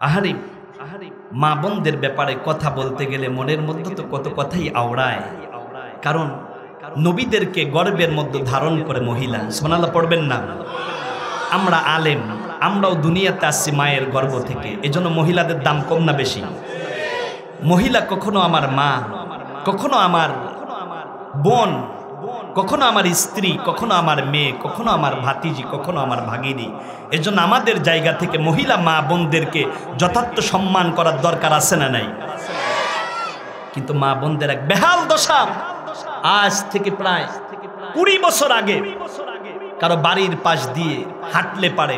আহারে মা বোনদের ব্যাপারে কথা বলতে গেলে মনের মধ্যে তো কত কথাই আওড়ায়। কারণ নবীদেরকে গর্বের মধ্যে ধারণ করে মহিলা, সুবহানাল্লাহ পড়বেন না? আমরা আলেম, আমরাও দুনিয়াতে আসছি মায়ের গর্ভ থেকে, এজন্য মহিলাদের দাম কম না বেশি? মহিলা কখনো আমার মা, কখনো আমার বোন, কখনো আমার স্ত্রী, কখনো আমার মেয়ে, কখনো আমার ভাতিজি, কখনো আমার ভাগিনী। এজন্য আমাদের জায়গা থেকে মহিলা মা বোনদেরকে যথার্থ সম্মান করার দরকার আছে না নাই? কিন্তু মা বোনদের এক বেহাল দশা। আজ থেকে প্রায় 20 বছর আগে কারো বাড়ির পাশ দিয়ে হাঁটলে পারে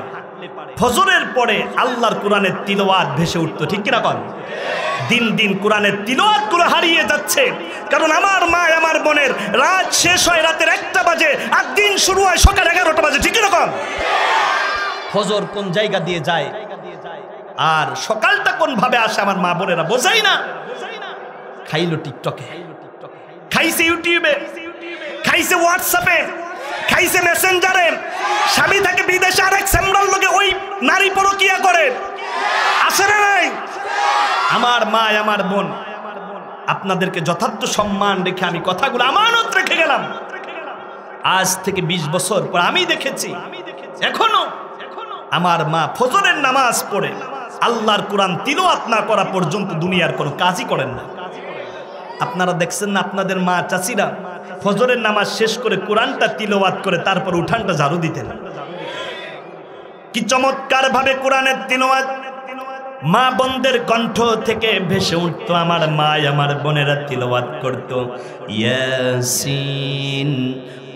ফজরের পরে আল্লাহর কোরআনের তিলাওয়াত ভেসে উঠতো, ঠিক কিনা বল? দিন দিন কোরআনের তিলাওয়াত গুলো হারিয়ে যাচ্ছে। কারণ আমার মা আমার বোনের রাত শেষ হয় রাতের 1টা বাজে, আর দিন শুরু হয় সকাল 11টা বাজে, ঠিক কিনা বল? ফজর কোন জায়গা দিয়ে যায় আর সকালটা কোন ভাবে আসে আমার মা বোনেরা বোঝাই না। খাইলো টিকটকে, খাইছে ইউটিউবে, খাইছে হোয়াটসঅ্যাপে, খাইছে মেসেঞ্জারে। স্বামী থাকে বিদেশে, আরেক সেমরাল লোকে ওই নারী পরকিয়া করে, আসে না নাই? আমার মা আমার বোন, আপনাদেরকে যথার্থ সম্মান রেখে আমি কথাগুলো আমানত রেখে গেলাম। আজ থেকে 20 বছর পর আমি দেখেছি এখনো আমার মা ফজরের নামাজ পড়ে আল্লাহর কোরআন তিলাওয়াত না করা পর্যন্ত দুনিয়ার কোনো কাজই করেন না। আপনারা দেখছেন না আপনাদের মা চাচিরা ফজরের নামাজ শেষ করে কোরআনটা তিলাওয়াত করে তারপর উঠানটা ঝাড়ু দিতেন। কি চমৎকার ভাবে কোরআনের তিলাওয়াত মা বোনদের কণ্ঠ থেকে ভেসে উঠতো। আমার মা আমার বোনেরা তিলাওয়াত করত, ইয়াসিন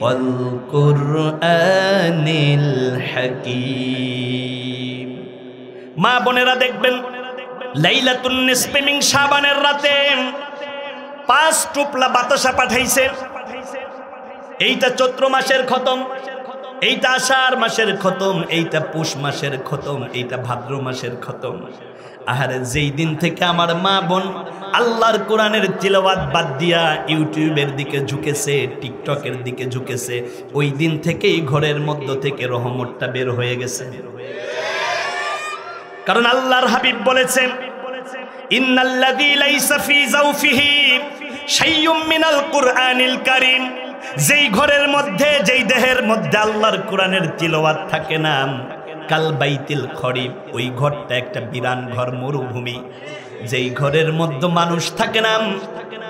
ওয়াল কুরআনিল হাকীম। মা বোনেরা দেখবেন লাইলাতুন নিসফি মিন শাবানের রাতে 5 টুপলা বাতাসা পাঠাইছে। এইটা চৈত্র মাসের খতম, এইটা আষাঢ় মাসের খতম, এইটা পুষ মাসের খতম, এইটা ভাদ্র মাসের খতম। আহারে যেই দিন থেকে আমার মা বোন আল্লাহর কোরআনের তিলাওয়াত বাদ দিয়া ইউটিউবের দিকে ঝুঁকেছে, টিকটকের দিকে ঝুঁকেছে, ওই দিন থেকেই ঘরের মধ্য থেকে রহমতটা বের হয়ে গেছে। কারণ আল্লাহর হাবিব বলেছেন, ইন্নাল্লাযী লাইসা ফী যাওফিহি শাইয়ুম মিনাল কুরআনিল কারীম, যেই ঘরের মধ্যে, যেই দেহের মধ্যে আল্লাহর কোরআনের তিলাওয়াত থাকে না, কাল বাইতিল খরিব, ওই ঘরটা একটা বিরান ঘর, মরুভূমি। যেই ঘরের মধ্যে মানুষ থাকে না,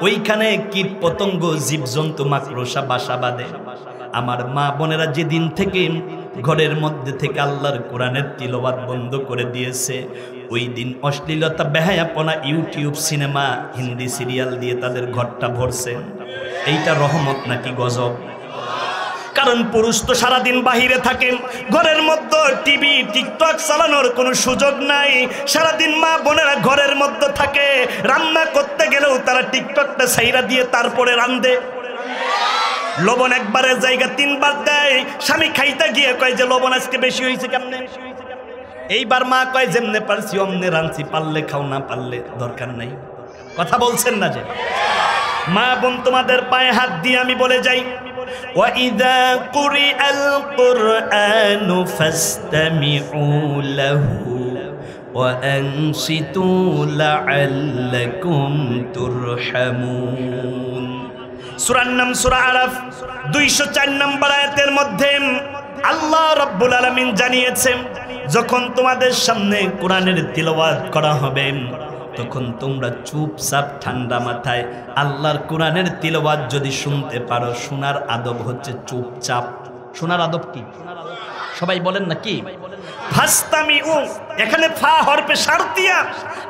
ওইখানে কীট পতঙ্গ জীবজন্তু মাকড়সা বাসা বাঁধে। আমার মা বোনেরা যেদিন থেকে ঘরের মধ্যে থেকে আল্লাহর কোরআনের তিলাওয়াত বন্ধ করে দিয়েছে, ওই দিন অশ্লীলতা, বেহায়াপনা, ইউটিউব, সিনেমা, হিন্দি সিরিয়াল দিয়ে তাদের ঘরটা ভরছে। এইটা রহমত নাকি গজব? কারণ পুরুষ তো সারাদিন বাহিরে থাকেন, ঘরের মধ্যে টিভি টিকটক চালানোর কোনো সুযোগ নাই। সারাদিন মা বোনেরা ঘরের মধ্যে থাকে, রান্না করতে গেলেও তারা টিকটকটা ছাইরা দিয়ে তারপরে রান্ধে। লবণ একবারের জায়গা 3 বার দেয়। স্বামী খাইতে গিয়ে কয় যে লবণ আজকে বেশি হয়েছে কেমনে? এইবার মা কয় যেমনে পারছি অমনে রাঁধছি, পারলে খাও, না পারলে দরকার নাই। কথা বলছেন না যে? মা বোন তোমাদের পায়ে হাত দিয়ে আমি বলে যাই, ওয়াইদা কুরিআল কুরআনু ফাসতামিউ লাহু ওয়া আনসিতু লাআল্লাকুম তুরহামুন। সূরার নাম সূরা আরাফ 204 নম্বর আয়াতের মধ্যে আল্লাহ রাব্বুল আলামিন জানিয়েছেন, যখন তোমাদের সামনে কোরআনের তিলাওয়াত করা হবে তখন তোমরা চুপচাপ ঠান্ডা মাথায় আল্লাহর কোরআনের তিলাওয়াত যদি শুনতে পারো, শোনার আদব হচ্ছে চুপচাপ। শোনার আদব কি সবাই বলেন না কি? ফাসতামিউ, এখানে ফা হরফে শারতিয়া।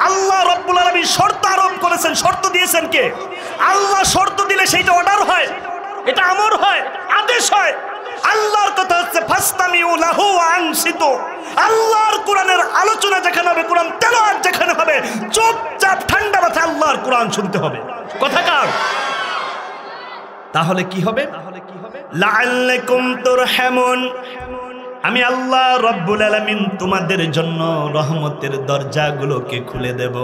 আল্লাহ রাব্বুল আলামিন শর্ত আরোপ করেছেন। শর্ত দিয়েছেন কে? আল্লাহ শর্ত দিলে সেইটা অর্ডার হয়, এটা আমর হয়, আদেশ হয়। আল্লাহর কথা হচ্ছে ফাসতামিউ লাহু ওয়া আনসিতু। আল্লাহর কোরআনের আলোচনা যেখানে হবে, কোরআন তেলাওয়াত যেখানে হবে, চুপচাপ ঠান্ডা মাথায় আল্লাহর কোরআন শুনতে হবে। কথা কার? তাহলে কি হবে? লাআল্লাকুম তুরহামুন, আমি আল্লাহ রাব্বুল আলামিন তোমাদের জন্য রহমতের দরজাগুলোকে খুলে দেব।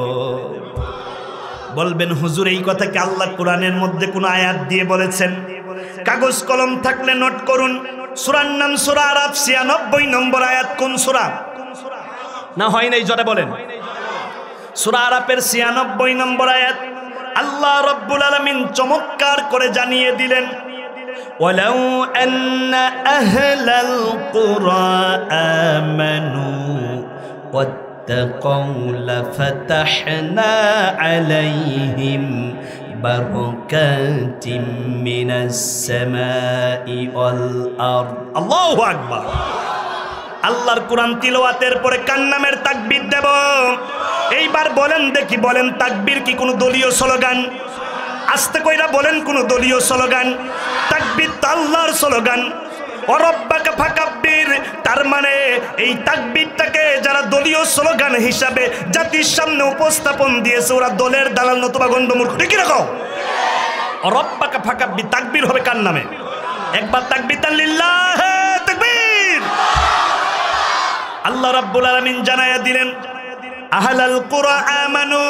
বলবেন হুজুর এই কথা কি আল্লাহ কোরআনের মধ্যে কোন আয়াত দিয়ে বলেছেন? কাগজ কলম থাকলে নোট করুন। সূরার নাম সূরা আরাফ 96 নম্বর আয়াত। কোন সূরা? না হয় নাই জোরে বলেন। সূরা আরাফের ৯৬ নম্বর আয়াত আল্লাহ রাব্বুল আলামিন চমৎকার করে জানিয়ে দিলেন, ওয়ালাউ আন্না আহলাল কুরা আমানু ওয়াত্তাকাউ লাফাতাহনা আলাইহিম বারাকাতিম মিনাস সামাই ওয়াল আরদ। আল্লাহু আকবার। আল্লাহর কোরআন তিলাওয়াতের পরে কার নামের তাকবীর দেব? এইবার বলেন দেখি, বলেন তাকবীর কি কোনো দলীয় স্লোগান? আস্তে কইরা বলেন কোন দলীয় স্লোগান? তাকবীর তো আল্লাহর স্লোগান। ওয়ারাব্বাকা ফাকাব্বির, তার মানে এই তাকবীরটাকে যারা দলীয় স্লোগান হিসাবে জাতির সামনে উপস্থাপন দিয়েছে ওরা দলের দালাল নতুবা গন্ডমূর্খ। ঠিক রাখো। ওয়ারাব্বাকা ফাকাব্বির তাকবীর হবে কার নামে? একবার তাকবীর লিল্লাহ তাকবীর। আল্লাহ রাব্বুল আলামিন জানায়া দিলেন, আহলাল কুরা আমানু,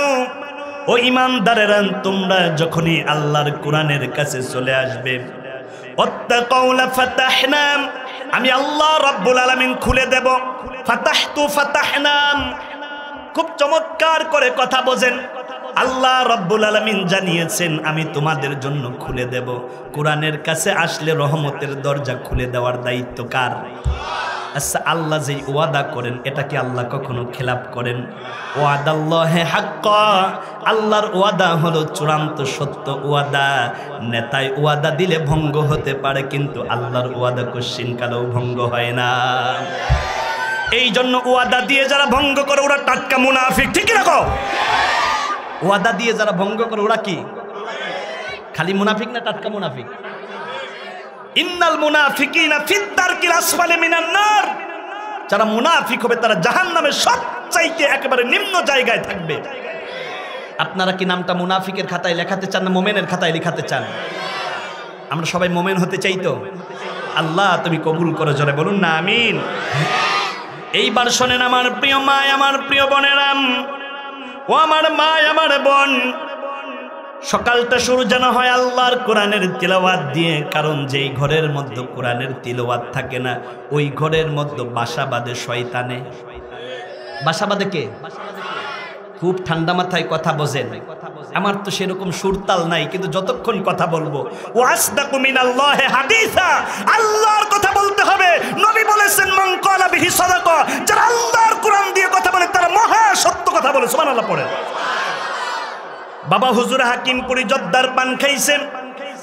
ও ঈমানদারেরা তোমরা যখনই আল্লাহর কোরআনের কাছে চলে আসবে, ওয়াত্তাকাউ লাফাতাহনা, আমি আল্লাহ রাব্বুল আলামিন খুলে দেব। ফাতাহতু ফাতাহনা, খুব চমৎকার করে কথা বোঝেন। আল্লাহ রাব্বুল আলামিন জানিয়েছেন আমি তোমাদের জন্য খুলে দেব। কোরআনের কাছে আসলে রহমতের দরজা খুলে দেওয়ার দায়িত্ব কার? আচ্ছা, আল্লাহ যে ওয়াদা করেন এটা কি আল্লাহ কখনো খেলাপ করেন? ওয়াদাল্লাহি হাক্কা, আল্লাহর ওয়াদা হলো চূড়ান্ত সত্য ওয়াদা। নেতায় ওয়াদা দিলে ভঙ্গ হতে পারে, কিন্তু আল্লাহর ওয়াদা কোশ্চিন কালেও ভঙ্গ হয় না। এই জন্য ওয়াদা দিয়ে যারা ভঙ্গ করে ওরা টাটকা মুনাফিক। ঠিক রাখো। ওয়াদা দিয়ে যারা ভঙ্গ করে ওরা কি খালি মুনাফিক না টাটকা মুনাফিক? ইন্নাল মুনাফিকিনা ফিদ দারকিল আসফালি মিনান নার, যারা মুনাফিক হবে তারা জাহান্নামের সবচাইতে একেবারে নিম্ন জায়গায় থাকবে। আপনারা কি নামটা মুনাফিকের খাতায় লেখাতে চান না মুমিনের খাতায় লেখাতে চান? আমরা সবাই মুমিন হতে চাই তো। আল্লাহ তুমি কবুল করো, জোরে বলুন না আমিন। এইবার শোনেন আমার প্রিয় মা, আমার প্রিয় বোনেরা, ও আমার মা, আমার বোন, সকালটা শুরু যেন হয় আল্লাহর কোরআনের তিলাওয়াত দিয়ে। কারণ যেই ঘরের মধ্যে কোরআনের তিলাওয়াত থাকে না ওই ঘরের মধ্যে বাসা বাঁধে শয়তানে। বাসা বাঁধে কে? খুব ঠান্ডা মাথায় কথা বোঝেন। আমার তো সেরকম সুরতাল নাই, কিন্তু যতক্ষণ কথা বলবো ও আসদাকু মিনাল্লাহি হাদিসা, আল্লাহর কথা বলতে হবে। নবী বলেছেন মান ক্বালা বিহি সাদাকা, যারা আল্লাহর কোরআন দিয়ে কথা বলে তারা মহা সত্য কথা বলে। সুবহানাল্লাহ পড়ে। বাবা হুজুর হাকিমপুরি জর্দার পান খাইছেন,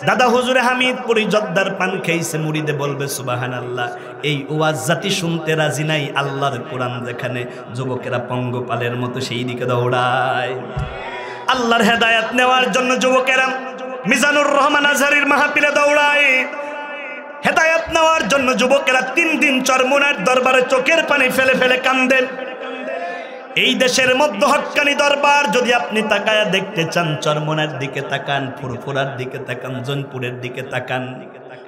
দাদা হুজুরে হামিদপুরি জর্দার পান খাইছে, মুরিদে বলবে সুবহানাল্লাহ। এই ওয়াজ জাতি শুনতে রাজি নাই। আল্লাহর কোরআন যেখানে যুবকেরা পঙ্গপালের মতো সেই দিকে দৌড়ায়। আল্লাহর হেদায়েত নেওয়ার জন্য যুবকেরা মিজানুর রহমান আজহারীর মাহফিলে দৌড়ায়। হেদায়েত নেওয়ার জন্য যুবকেরা 3 দিন চরমুনার দরবারে চোখের পানি ফেলে ফেলে কান্দেন। এই দেশের মধ্যে হক্কানি দরবার যদি আপনি তাকায়া দেখতে চান, চরমনার দিকে তাকান, ফুরফুরার দিকে তাকান, জনপুরের দিকে তাকান।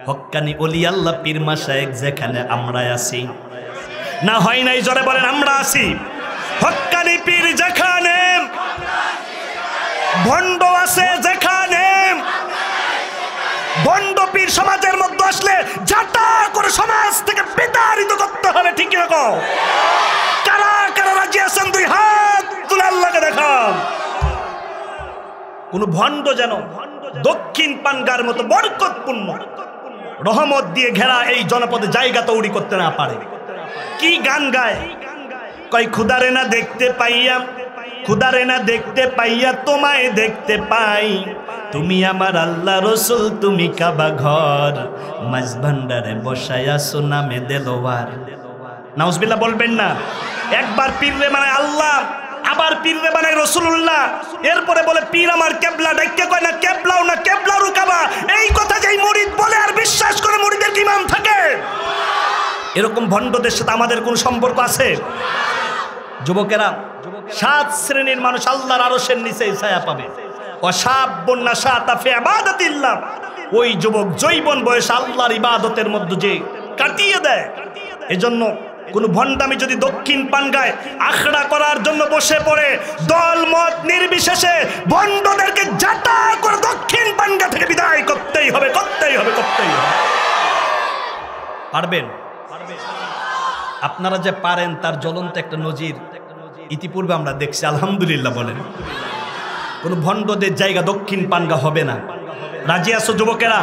হক্কানি ওলি আল্লাহ পীর মাশায়েখ যেখানে আমরা আছি, না হয় নাই জোরে বলেন আমরা আছি। হক্কানি পীর যেখানে, ভণ্ড আছে যেখানে, ভণ্ড পীর সমাজের মধ্যে আসলে ঝাঁটা করে সমাজ থেকে বিতাড়িত করতে হবে। ঠিক রকম কারা কারা রাজি আছেন? 2 হাত তুলে আল্লাহকে দেখান। কোন ভণ্ড যেন দক্ষিণ পানগার মতো বরকতপূর্ণ রহমত দিয়ে ঘেরা এই জনপদে জায়গা তৈরি করতে না পারে। কি গান গায়? কয় খুদারে না দেখতে পাইয়া, খুদারে না দেখতে পাইয়া তোমায় দেখতে পাই, তুমি আমার আল্লাহ রসুল, তুমি কাবা ঘর, মাঝ ভান্ডারে বসায়া সোনামে দেলোয়ার। নাউজুবিল্লাহ বলবেন না? একবার পীররে বানায় আল্লাহ, আবার পীররে বানায় রাসূলুল্লাহ, এরপরে বলে পীর আমার কেবলা। ডাইকে কয় না কেবলাও না, কেবলারও কাবা। এই কথা যেই মুরিদ বলে আর বিশ্বাস করে মুরিদের কি ইমান থাকে? এরকম ভণ্ডদের সাথে আমাদের কোন সম্পর্ক আছে? যুবকেরা, 7 শ্রেণীর মানুষ আল্লাহর আরশের নিচে ছায়া পাবে। ওয়াশাবুন নাশাতা ফি ইবাদাতিল্লাহ, ওই যুবক যৌবন বয়স আল্লাহর ইবাদতের মধ্যে যে কাটিয়ে দেয়। এজন্য কোন ভণ্ডামি যদি দক্ষিণ পানগায় আখড়া করার জন্য বসে পড়ে, দল মত নির্বিশেষে ভণ্ডদেরকে জাটা করে দক্ষিণ পানগা থেকে বিদায় করতেই হবে, করতেই হবে, করতেই হবে। পারবেন? আপনারা যে পারেন তার জ্বলন্ত একটা নজির ইতিপূর্বে আমরা দেখছি, আলহামদুলিল্লাহ বলেন। কোন ভণ্ডদের জায়গা দক্ষিণ পানগা হবে না। রাজি আছো যুবকেরা?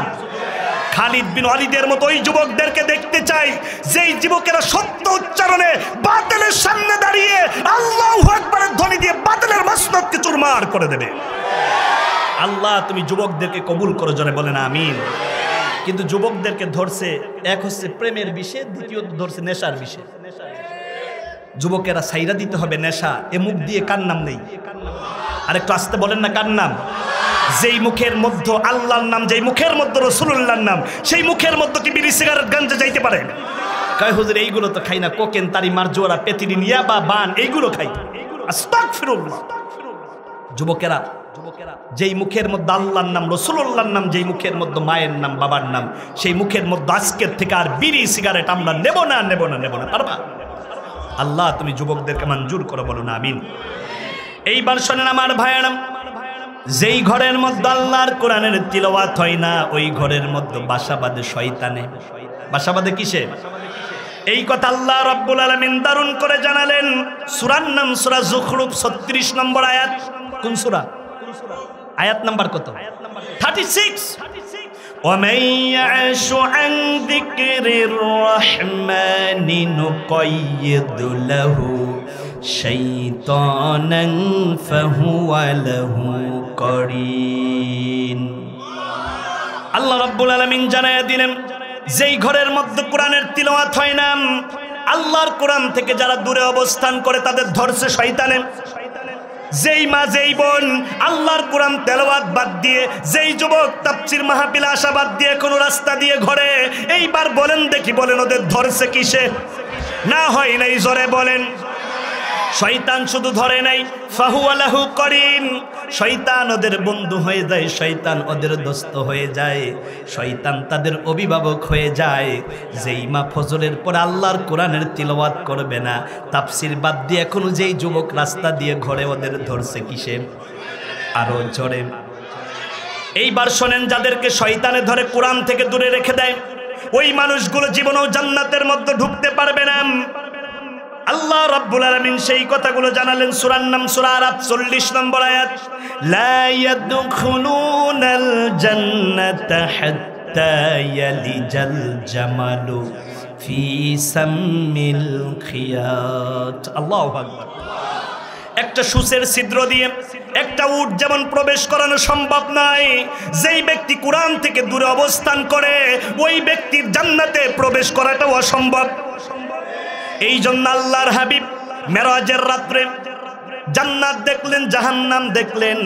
খালিদ বিন ওয়ালিদের মতো ওই যুবকদেরকে দেখতে চাই, যেই যুবকেরা সত্য উচ্চারণে বাতিলের সামনে দাঁড়িয়ে আল্লাহু আকবারের ধ্বনি দিয়ে বাতিলের মাসনদকে চুরমার করে দেবে। আল্লাহ তুমি যুবকদেরকে কবুল করো, জোরে বলেন আমিন। কিন্তু যুবকদেরকে ধরছে, এক হচ্ছে প্রেমের বিষয়, দ্বিতীয়ত ধরছে নেশার বিষয়। যুবকেরা সাইরা দিতে হবে নেশা। এ মুখ দিয়ে কার নাম নেই? আর একটু আসতে বলেন না, কার নাম? যেই মুখের মধ্যে আল্লাহর নাম, যেই মুখের মধ্যে রাসূলুল্লাহর নাম, সেই মুখের মধ্যে কি বিড়ি সিগারেট গাঞ্জা যাইতে পারে? কয় হুজুর এইগুলো তো খাই না, কোকেন, তারি, মারজোরা, পেতিরিন, ইয়াবা, বান এইগুলো খাই। আস্তাগফিরুল্লাহ। যুবকেরা যেই মুখের মধ্যে আল্লাহর নাম, রাসূলুল্লাহর নাম, যেই মুখের মধ্যে মায়ের নাম, বাবার নাম, সেই মুখের মধ্যে আজকের থেকে আর বিড়ি সিগারেট আমরা নেব না, নেব না, নেব না। পারবা? আল্লাহ তুমি যুবকদেরকে মঞ্জুর করো, বলো না আমিন। এইবার শোনেন আমার ভাইয়েরা, যেই ঘরের মধ্যে আল্লাহর কোরআনের তিলাওয়াত হয় না, ওই ঘরের মধ্যে বাসা বাঁধে শয়তানে। বাসা বাঁধে কিসে? এই কথা আল্লাহ রাব্বুল আলামিন দারুণ করে জানালেন। সূরার নাম সূরা যুখরুফ, 36 নম্বর আয়াত। কোন সূরা? আয়াত নাম্বার কত? 36। وَمَن يَعْشُ عَن ذِكْرِ الرَّحْمَنِ نُقَيِّضْ لَهُ شَيْطَانًا فَهُوَ لَهُ قَرِينٌ। আল্লাহ রাব্বুল আলামিন জানায়া দিলেন, যেই ঘরের মধ্যে কোরআনের তিলাওয়াত হয় না, আল্লাহর কোরআন থেকে যারা দূরে অবস্থান করে তাদের ধরছে শয়তানে। যেই মা, যেই বোন আল্লাহর কোরআন তেলাওয়াত বাদ দিয়ে, যেই যুবক তাফসীর মাহফিল আসা বাদ দিয়ে কোনো রাস্তা দিয়ে ঘরে, এইবার বলেন দেখি, বলেন ওদের ধরছে কিসে? না হয় নাই, জোরে বলেন। শয়তান শুধু ধরে নাই, ফাহুয়া লাহু করিন। শয়তান ওদের বন্ধু হয়ে যায়, শয়তান ওদের দোস্ত হয়ে যায়, শয়তান তাদের অভিভাবক হয়ে যায়। যেই মা ফজরের পর আল্লাহর কোরআনের তিলাওয়াত করবে না, তাফসীর বাদ দিয়ে এখনো যেই যুবক রাস্তা দিয়ে ঘরে, ওদের ধরছে কিসে? আরো জোরে। এইবার শোনেন, যাদেরকে শয়তানে ধরে কোরআন থেকে দূরে রেখে দেয়, ওই মানুষগুলো জীবনেও জান্নাতের মধ্যে ঢুকতে পারবে না। আল্লাহ রাব্বুল আলামিন সেই কথাগুলো জানালেন। সূরার নাম সূরা আরাফ, 40 নম্বর আয়াত। লা ইয়াদখুলুনাল জান্নাতা হাত্তা ইয়ালিজাল জামালু ফি সাম্মিল খিয়াত। আল্লাহু আকবার। একটা সূচের ছিদ্র দিয়ে একটা উট যেমন প্রবেশ করানো সম্ভব নয়, যেই ব্যক্তি কোরআন থেকে দূরে অবস্থান করে, ওই ব্যক্তির জান্নাতে প্রবেশ করাটাও অসম্ভব। এই জন্য আল্লাহর হাবিব মেরাজের রাত্রে জান্নাত দেখলেন, জাহান্নাম দেখলেন।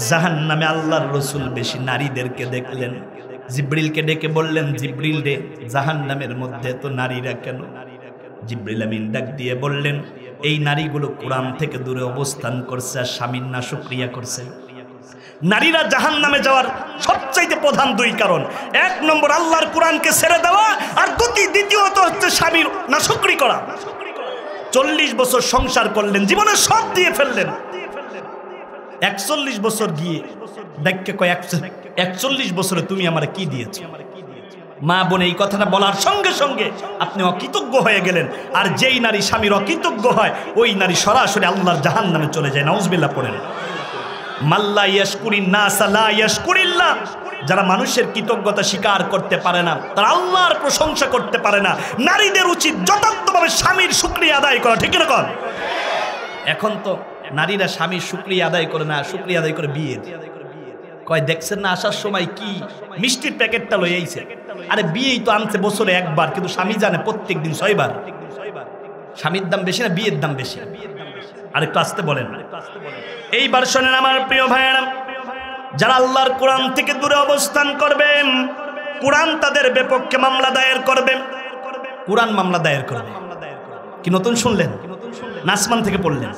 জাহান্নামে আল্লাহর রাসূল বেশি নারীদেরকে দেখলেন। জিবরিলকে ডেকে বললেন, জিবরিল রে, জাহান্নামের মধ্যে তো নারীরা কেন? জিবরিল আমিন ডাক দিয়ে বললেন, এই নারীগুলো কোরআন থেকে দূরে অবস্থান করছে আর স্বামীর নাশুকরিয়া করছে। নারীরা জাহান্নামে যাওয়ার সবচাইতে প্রধান দুই কারণ, এক নম্বর আল্লাহর কোরআনকে ছেড়ে দেওয়া, আর দ্বিতীয়ত হচ্ছে স্বামীর নাশুকরি করা। 40 বছর সংসার করলেন, জীবনে সব দিয়ে ফেললেন। 41 বছর গিয়ে দেখকে কয়, 41 বছরে তুমি আমার কি দিয়েছো? মা বোন এই কথাটা বলার সঙ্গে সঙ্গে আপনি অকৃতজ্ঞ হয়ে গেলেন। আর যেই নারী স্বামীর অকৃতজ্ঞ হয়, ওই নারী সরাসরি আল্লাহর জাহান্নামে চলে যায়। নাউজুবিল্লাহ পড়েন। মাল্লা ইয়াশকুরিন নাস লা ইয়াশকুরিল্লাহ। যারা মানুষের কৃতজ্ঞতা স্বীকার করতে পারে না, তারা আল্লাহর প্রশংসা করতে পারে না। নারীদের উচিত যথার্থভাবে স্বামীর শুকরিয়া আদায় করা, ঠিক না? এখন তো নারীরা স্বামীর শুকরিয়া আদায় করে না, শুকরিয়া আদায় করে বিয়ে। কয় দেখছেন না, আসার সময় কি মিষ্টির প্যাকেটটা লই আইছে। আরে বিয়েই তো আনছে বছরে একবার, কিন্তু স্বামী জানে প্রত্যেক দিন 6 বার। স্বামীর দাম বেশি না বিয়ের দাম বেশি? আরেকটু আসতে বলেন। এইবার শোনেন আমার প্রিয় ভাইয়েরা, যারা আল্লাহর কোরআন থেকে দূরে অবস্থান করবেন, কোরআন তাদের বিপক্ষে মামলা দায়ের করবে। কোরআন মামলা দায়ের করবে। কি নতুন শুনলেন? নাসমান থেকে পড়লেন।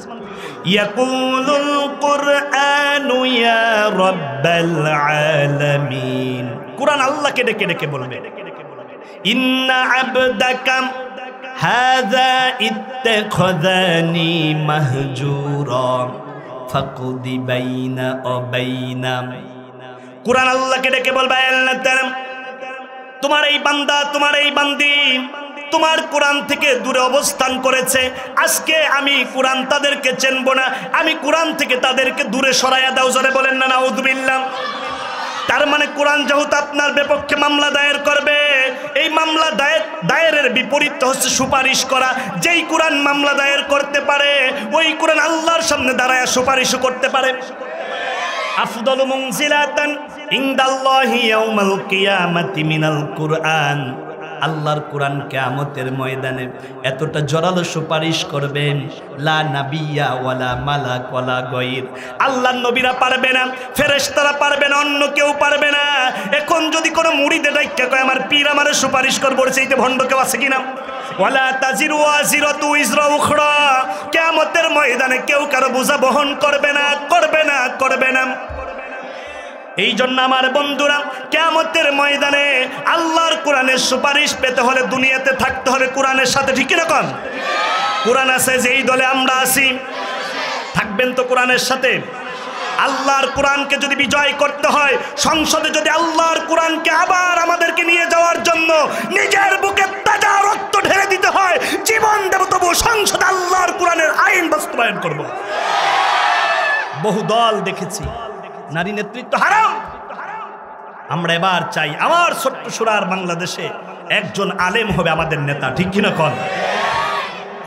ইয়াকুলুল কুরআনু ইয়া রাব্বাল আলামিন। কোরআন আল্লাহকে ডেকে ডেকে বলবে, ইন্না আবদাকা হাযা ইত্তাখাযানি মাহজুরা ফাকদি বাইনা ও বাইনা। কোরআন আল্লাহকে ডেকে বলবে, আল্লাহ তোমার এই বান্দা, তোমার এই বান্দি তোমার কোরআন থেকে দূরে অবস্থান করেছে, আজকে আমি কোরআন তাদেরকে চিনব না, আমি কোরআন থেকে তাদেরকে দূরে সরাইয়া দাও। জোরে বলেন না নাউযুবিল্লাহ। তার মানে কোরআন যেহেতু আপনার বিপক্ষে মামলা দায়ের করবে, এই মামলা দায়েরের বিপরীত হচ্ছে সুপারিশ করা। যেই কোরআন মামলা দায়ের করতে পারে, ওই কোরআন আল্লাহর সামনে দাঁড়ায় সুপারিশও করতে পারে। আফদালু মুনজিলাতান ইনদাল্লাহি ইয়াউমাল কিয়ামাতি মিনাল কুরআন। আল্লাহর কোরআন কিয়ামতের ময়দানে এতটা জোরালো সুপারিশ করবেন, লা নাবিয়্যা ওয়ালা মালাক ওয়ালা গায়র। আল্লাহর নবীরা পারবে না, ফেরেশতারা পারবে না, অন্য কেউ পারবে না। এখন যদি কোনো মুরিদে ডাইক্কা কয় আমার পীর আমারে সুপারিশ করবে, সেইতে ভণ্ড কেউ আছে কিনা? ওয়ালা তাজিরু ওয়াজিরাতু ইজরা উখরা। কিয়ামতের ময়দানে কেউ কারো বোঝা বহন করবে না, করবে না, করবে না। এই জন্য আমার বন্ধুরা, কিয়ামতের ময়দানে আল্লাহর কোরআনের সুপারিশ পেতে হলে দুনিয়াতে থাকতে হবে কোরআনের সাথে। ঠিক এরকম কোরআন আছে যেই দলে আমরা আছি, থাকবেন তো কোরআনের সাথে। আল্লাহর কোরআনকে যদি বিজয় করতে হয়, সংসদে যদি আল্লাহর কোরআনকে আবার আমাদেরকে নিয়ে যাওয়ার জন্য নিজের বুকে তাজা রক্ত ঢেলে দিতে হয়, জীবন দেব, তবু সংসদে আল্লাহর কোরআনের আইন বাস্তবায়ন করব। বহু দল দেখেছি নারী নেতৃত্ব হারাম। আমরা এবার চাই আমার ছোট্ট সুরার বাংলাদেশে একজন আলেম হবে আমাদের নেতা। ঠিক কিনা কোন?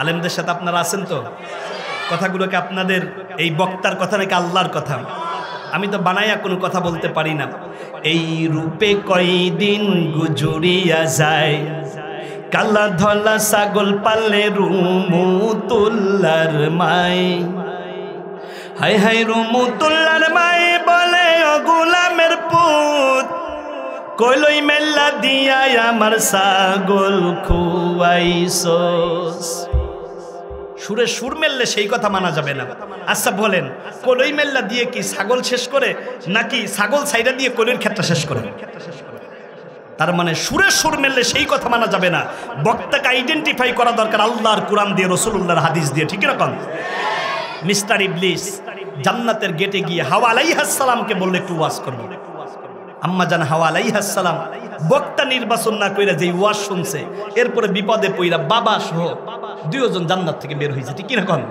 আলেমদের সাথে আপনারা আছেন তো? কথাগুলোকে আপনাদের এই বক্তার কথা নাকি আল্লাহর কথা? আমি তো বানাইয়া কোনো কথা বলতে পারি না। এই রূপে কয়দিন গুজরিয়া যায়, কালা ধলা ছাগল পালে রুমুতুল্লার মাই। হাই হাই রুমুতুল্লার মাই বলে ও গোলামের পুত, কইলই মেল্লা দিয়া আমার ছাগল খুয়াইছস। সুরে সুর মেললে সেই কথা মানা যাবে না। আচ্ছা বলেন, কলই মেল্লা দিয়ে কি ছাগল শেষ করে, নাকি ছাগল সাইডা দিয়ে কলির ক্ষেত্রে শেষ করে? তার মানে সুরে সুর মেললে সেই কথা মানা যাবে না। বক্তাকে আইডেন্টিফাই করা দরকার আল্লাহর কোরআন দিয়ে, রাসূলুল্লাহর হাদিস দিয়ে। ঠিক এরকম মিস্টার ইবলিস জান্নাতের গেটে গিয়ে হাওয়া আলাইহিস সালামকে বললে একটু ওয়াজ করবে। আম্মা জান হাওয়া আলাইহিস সালাম বক্তা নির্বাচন না কইরা যেই ওয়াজ শুনছে, এরপরে বিপদে পইরা বাবা সহ দুইজন জান্নাত থেকে বের হয়েছে। ঠিক কিনা কোন?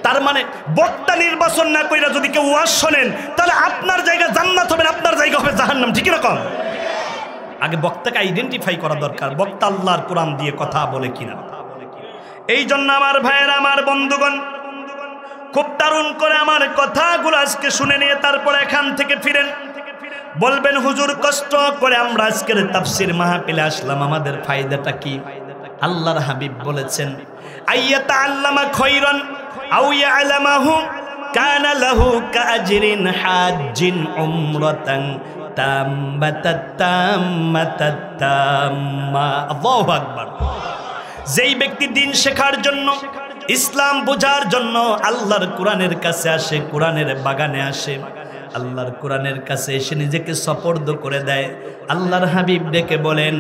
তার মানে বক্তা নির্বাচন না কইরা যদি কেউ ওয়াজ শোনেন, তাহলে আপনার জায়গা জান্নাত হবে, আপনার জায়গা হবে জাহান্নাম। ঠিক এরকম আগে বক্তাকে আইডেন্টিফাই করা দরকার, বক্তা আল্লাহর কোরআন দিয়ে কথা বলে কিনা। এই জন্য আমার ভাইয়েরা, আমার বন্ধুগণ, খুব দারুণ করে আমার কথাগুলো আজকে শুনে নিয়ে তারপরে এখান থেকে ফিরেন। বলবেন হুজুর কষ্ট করে আমরা আজকের তাফসীর মাহফিলে আসলাম, আমাদের ফায়দাটা কি? আল্লাহর হাবিব বলেছেন, আইয়াতা আল্লামা খায়রান আও ইয়ালামাহু কানা লাহু কাআজরিন হাজ্জিন উমরাতান তাম্মাতাত তাম্মাতাত তাম্মা। আল্লাহু আকবার। যেই ব্যক্তি দিন শেখার জন্য, ইসলাম বোঝার জন্য আল্লাহর কোরআনের কাছে আসে, কোরআনের বাগানে আসে, আল্লাহর কোরআনের কাছে এসে নিজেকে সপর্দ করে দেয়, আল্লাহর হাবিব ডেকে বলেন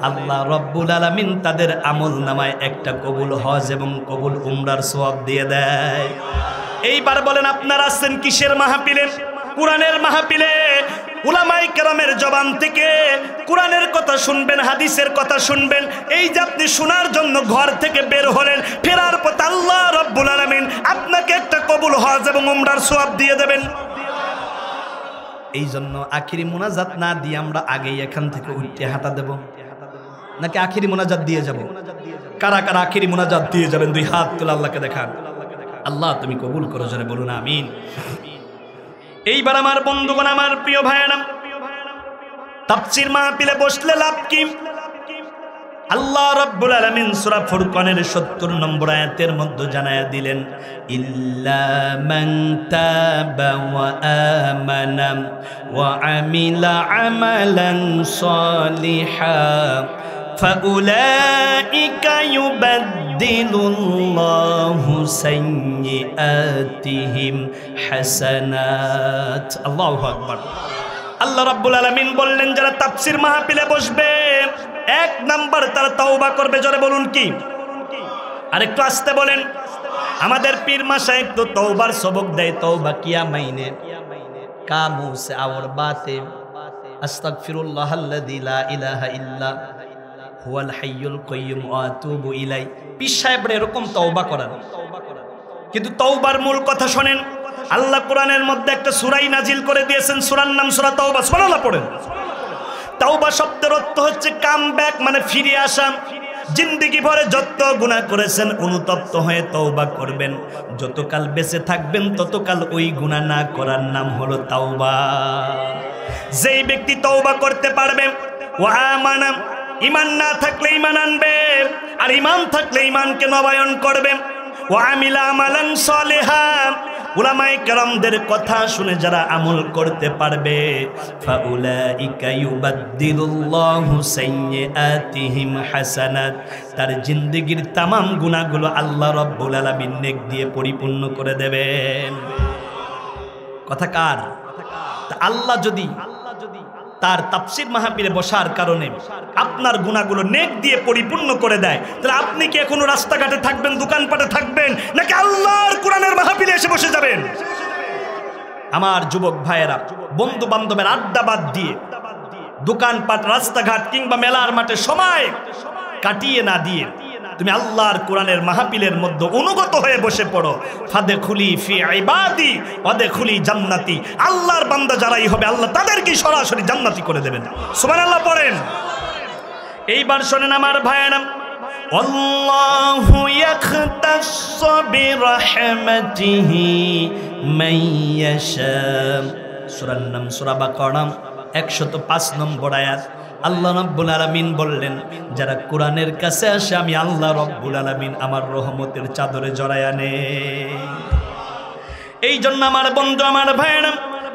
আল্লাহ রব্বুল আলামিন তাদের আমল নামায় একটা কবুল হজ এবং কবুল উমরার সওয়াব দিয়ে দেয়। এইবার বলেন আপনারা আছেন কিসের মাহফিলে? কোরআনের মাহফিলে। উলামায়ে কেরামের জবান থেকে কোরআনের কথা শুনবেন, হাদিসের কথা শুনবেন। এই যে আপনি শোনার জন্য ঘর থেকে বের হলেন, ফেরার পথে আল্লাহ রব্বুল আলামিন আপনাকে একটা কবুল হজ এবং উমরার সওয়াব দিয়ে দেবেন। এই জন্য আখিরি মুনাজাত না দিয়ে আমরা আগেই এখান থেকে উঠে হাঁটা দেব, নাকি আখিরি মুনাজাত দিয়ে যাব? কারা কারা আখিরি মুনাজাত দিয়ে যাবেন? দুই হাত তুলে আল্লাহকে দেখান। আল্লাহ তুমি কবুল করো, জোরে বলুন আমিন। এইবার আমার বন্ধুগণ, আমার প্রিয় ভাইয়েরা, তাফসীর মাহফিলে বসলে লাভ কি? আল্লাহ রাব্বুল আলামিন সূরা ফুরকানের ৭০ নম্বর আয়াতের মধ্যে জানায়া দিলেন, ইল্লা মান তাবা ওয়া আমানা ওয়া আমিলা আমালান সালিহা ফাউলাইকা ইউবাদদিলুল্লাহু সাইয়্যাতিহিম হাসানাত। আল্লাহু আকবার। আল্লাহ রাব্বুল আলামিন বললেন যারা তাফসীর মাহফিলে বসবে, এক নাম্বার তারা তওবা করবে। জোরে বলুন কি? আরেকটু আস্তে বলেন। আমাদের পীর মাশায়েখ তো তওবার সবক দেয়। তওবা কিয়া মাইনে কামু সে और बातें আস্তাগফিরুল্লাহাল্লাযী লা ইলাহা ইল্লা হুয়াল হাইয়ুল কাইয়্যুম ওয়া আতুবু ইলাই। পীর সাহেবরা এরকম তওবা করেন, কিন্তু তওবার মূল কথা শোনেন। আল্লাহ কোরআনের মধ্যে একটা সূরা নাজিল করে দিয়েছেন, সূরার নাম সূরা তাওবা। সুবহানাল্লাহ পড়েন। তাওবা শব্দের অর্থ হচ্ছে কাম ব্যাক, মানে ফিরে আসা। জিন্দেগি ভরে যত গুনাহ করেছেন অনুতপ্ত হয়ে তওবা করবেন। যতকাল বেঁচে থাকবেন ততকাল ওই গুনাহ না করার নাম হলো তাওবা। যেই ব্যক্তি তওবা করতে পারবে, ওয়া আমানা, ঈমান না থাকলে ঈমান আনবে, আর ঈমান থাকলে ঈমানকে নবায়ন করবে। ওয়া আমিলা আমালান সালিহা, উলামায়ে কেরামদের কথা শুনে যারা আমল করতে পারবে, ফাউলাইকা ইউবাদদিলুল্লাহু সাইয়্যাতিহিম হাসানাত, তার জিন্দেগীর তামাম গুনাহগুলো আল্লাহ রাব্বুল আলামিন নেক দিয়ে পরিপূর্ণ করে দেবেন। কথা কার? আল্লাহ যদি তার তাফসীর মাহফিলে বসার কারণে আপনার গুনাহগুলো নেক দিয়ে পরিপূর্ণ করে দেয়, তাহলে আপনি কি এখনো রাস্তাঘাটে থাকবেন, দোকানপাটে থাকবেন, নাকি আল্লাহর কোরআনের মাহফিলে এসে বসে যাবেন? আমার যুবক ভাইয়েরা, বন্ধু বান্ধবের আড্ডা বাদ দিয়ে দোকানপাট, রাস্তাঘাট কিংবা মেলার মাঠে সময় কাটিয়ে না দিয়ে তুমি আল্লাহর কোরআনের মাহফিলের মধ্যে অনুগত হয়ে বসে পড়ো। ফাদখুলি ফি ইবাদি ওয়াদখুলি জান্নাতি। আল্লাহর বান্দা যারাই হবে আল্লাহ তাদেরকে সরাসরি জান্নাতি করে দেবেন। সুবহানাল্লাহ পড়েন। এইবার শোনেন আমার ভাইয়েরা, আল্লাহু ইয়াখতাসসু বিরহমাতিহি মান ইয়াশা। সূরার নাম সূরা বাকারা 105 নম্বর আয়াত। আল্লাহ রাব্বুল আলামিন বললেন, যারা কোরআনের কাছে আসে আমি আল্লাহ রাব্বুল আলামিন আমার রহমতের চাদরে জড়ায়া নেই। এই জন্য আমার বন্ধু, আমার ভাইয়েরা,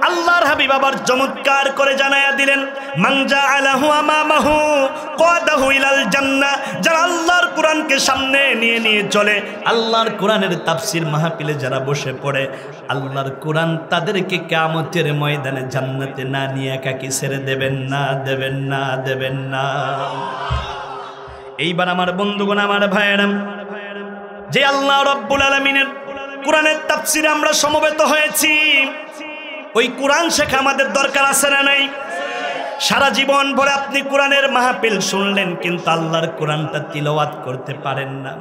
আল্লাহর হাবিব আবার চমৎকার করে জানায়া দিলেন, মান জাআলাহু আমামাহু কাদাহু ইলাল জান্নাহ। যারা আল্লাহর কোরআনকে সামনে নিয়ে নিয়ে চলে, আল্লাহর কোরআনের তাফসীর মাহফিলে যারা বসে পড়ে, আল্লাহর কোরআন তাদেরকে কিয়ামতের ময়দানে জান্নাতে না নিয়ে একাকী ছেড়ে দেবেন না, দেবেন না, দেবেন না। এইবার আমার বন্ধুগণ, আমার ভাইয়েরা, যে আল্লাহ রাব্বুল আলামিনের কোরআনের তাফসীরে আমরা সমবেত হয়েছি, ওই কোরআন শেখা আমাদের দরকার আছে না নাই? সারা জীবন ভরে আপনি কোরআনের মাহফিল শুনলেন, কিন্তু আল্লাহর কোরআনটা তিলাওয়াত করতে পারেন না।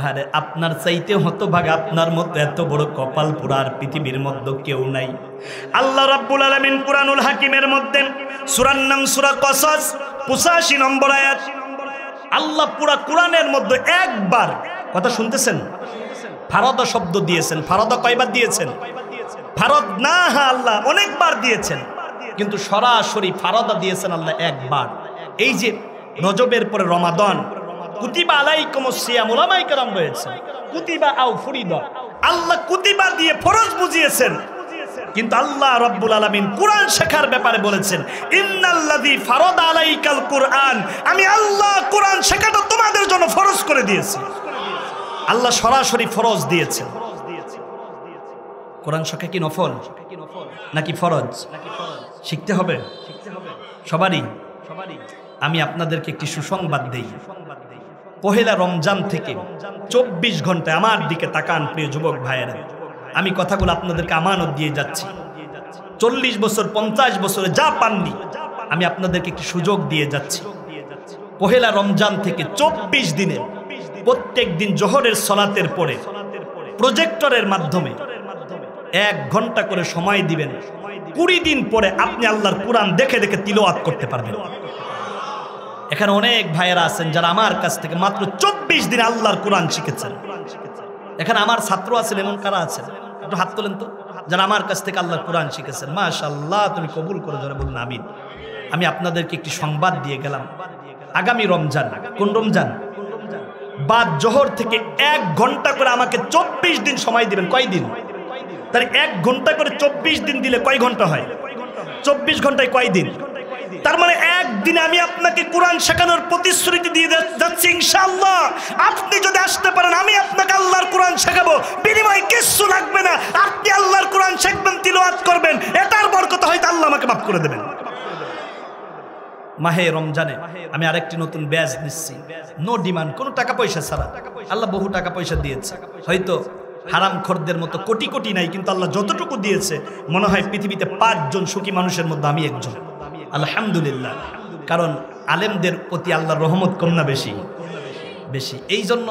আরে আপনার চাইতে হতভাগা, আপনার মতো এত বড় কপাল পুরার পৃথিবীর মধ্যে কেউ নাই। আল্লাহ রাব্বুল আলামিন কুরআনুল হাকিমের মধ্যে সূরার নাম সূরা কসস 85 নম্বর আয়াত, আল্লাহ পুরা কোরআনের মধ্যে একবার, কথা শুনতেছেন, ফারদা শব্দ দিয়েছেন। ফারদা কয়বার দিয়েছেন? ফারদ না, হ্যাঁ আল্লাহ অনেকবার দিয়েছেন, কিন্তু সরাসরি ফারদা দিয়েছেন আল্লাহ একবার। এই যে রজবের পরে রমাদান, কুতিবা আলাইকুমুস সিয়াম, উলামায়ে কেরাম রয়েছে কুতিবা আও ফুরিদা, আল্লাহ কুতিবা দিয়ে ফরজ বুঝিয়েছেন, কিন্তু আল্লাহ রাব্বুল আলামিন কোরআন শেখার ব্যাপারে বলেছেন, ইন্নাল্লাযী ফারাদা আলাইকাল কুরআন, আমি আল্লাহ কোরআন শেখাটা তোমাদের জন্য ফরজ করে দিয়েছি। আল্লাহ সরাসরি ফরজ দিয়েছেন। কোরআন শেখা কি নফল নাকি ফরজ? শিখতে হবে সবারই। আমি আপনাদেরকে একটি সুসংবাদ দেই, পহেলা রমজান থেকে 24 ঘন্টায় আমার দিকে তাকান প্রিয় যুবক ভাইয়েরা, আমি কথাগুলো আপনাদেরকে আমানত দিয়ে যাচ্ছি। 40 বছর 50 বছরে যা পাননি আমি আপনাদেরকে একটি সুযোগ দিয়ে যাচ্ছি। পহেলা রমজান থেকে 24 দিনে প্রত্যেক দিন জোহরের সালাতের পরে প্রজেক্টরের মাধ্যমে 1 ঘন্টা করে সময় দিবেন। 20 দিন পরে আপনি আল্লাহর কোরআন দেখে দেখে তিলাওয়াত করতে পারবেন। এখানে অনেক ভাইয়েরা আছেন যারা আমার কাছ থেকে মাত্র 24 দিনে আল্লাহর কোরআন শিখেছেন। এখানে আমার ছাত্র আছেন, এমন কারা আছেন একটু হাত তোলেন তো, যারা আমার কাছ থেকে আল্লাহর কোরআন শিখেছেন। মাশাআল্লাহ, তুমি কবুল করে ধরে বলুন আমিন। আমি আপনাদেরকে একটি সংবাদ দিয়ে গেলাম, আগামী রমজান, কোন রমজান? বাদ জোহর থেকে 1 ঘন্টা করে আমাকে 24 দিন সময় দিবেন। কয় দিন? তার 1 ঘন্টা করে 24 দিন দিলে কয় ঘন্টা হয়? 24 ঘন্টায় কয় দিন? তার মানে একদিনে আমি আপনাকে কোরআন শেখানোর প্রতিশ্রুতি দিয়ে যাচ্ছি ইনশাআল্লাহ। আপনি যদি আসতে পারেন আমি আপনাকে আল্লাহর কোরআন শেখাবো, বিনিময়ে কিছু লাগবে না। আপনি আল্লাহর কোরআন শিখবেন, তিলাওয়াত করবেন, এটার বরকত হয়তো আল্লাহ আমাকে মাফ করে দেবেন। মাহে রমজানে আমি আরেকটি নতুন ব্যাচ নিচ্ছি, নো ডিমান্ড, কোনো টাকা পয়সা ছাড়া। আল্লাহ বহু টাকা পয়সা দিয়েছে, হয়তো হারাম খোরদের মতো কোটি কোটি নাই, কিন্তু আল্লাহ যতটুকু দিয়েছে মনে হয় পৃথিবীতে 5 জন সুখী মানুষের মধ্যে আমি একজন, আলহামদুলিল্লাহ। কারণ আলেমদের প্রতি আল্লাহর রহমত কম না বেশি? বেশি। এই জন্য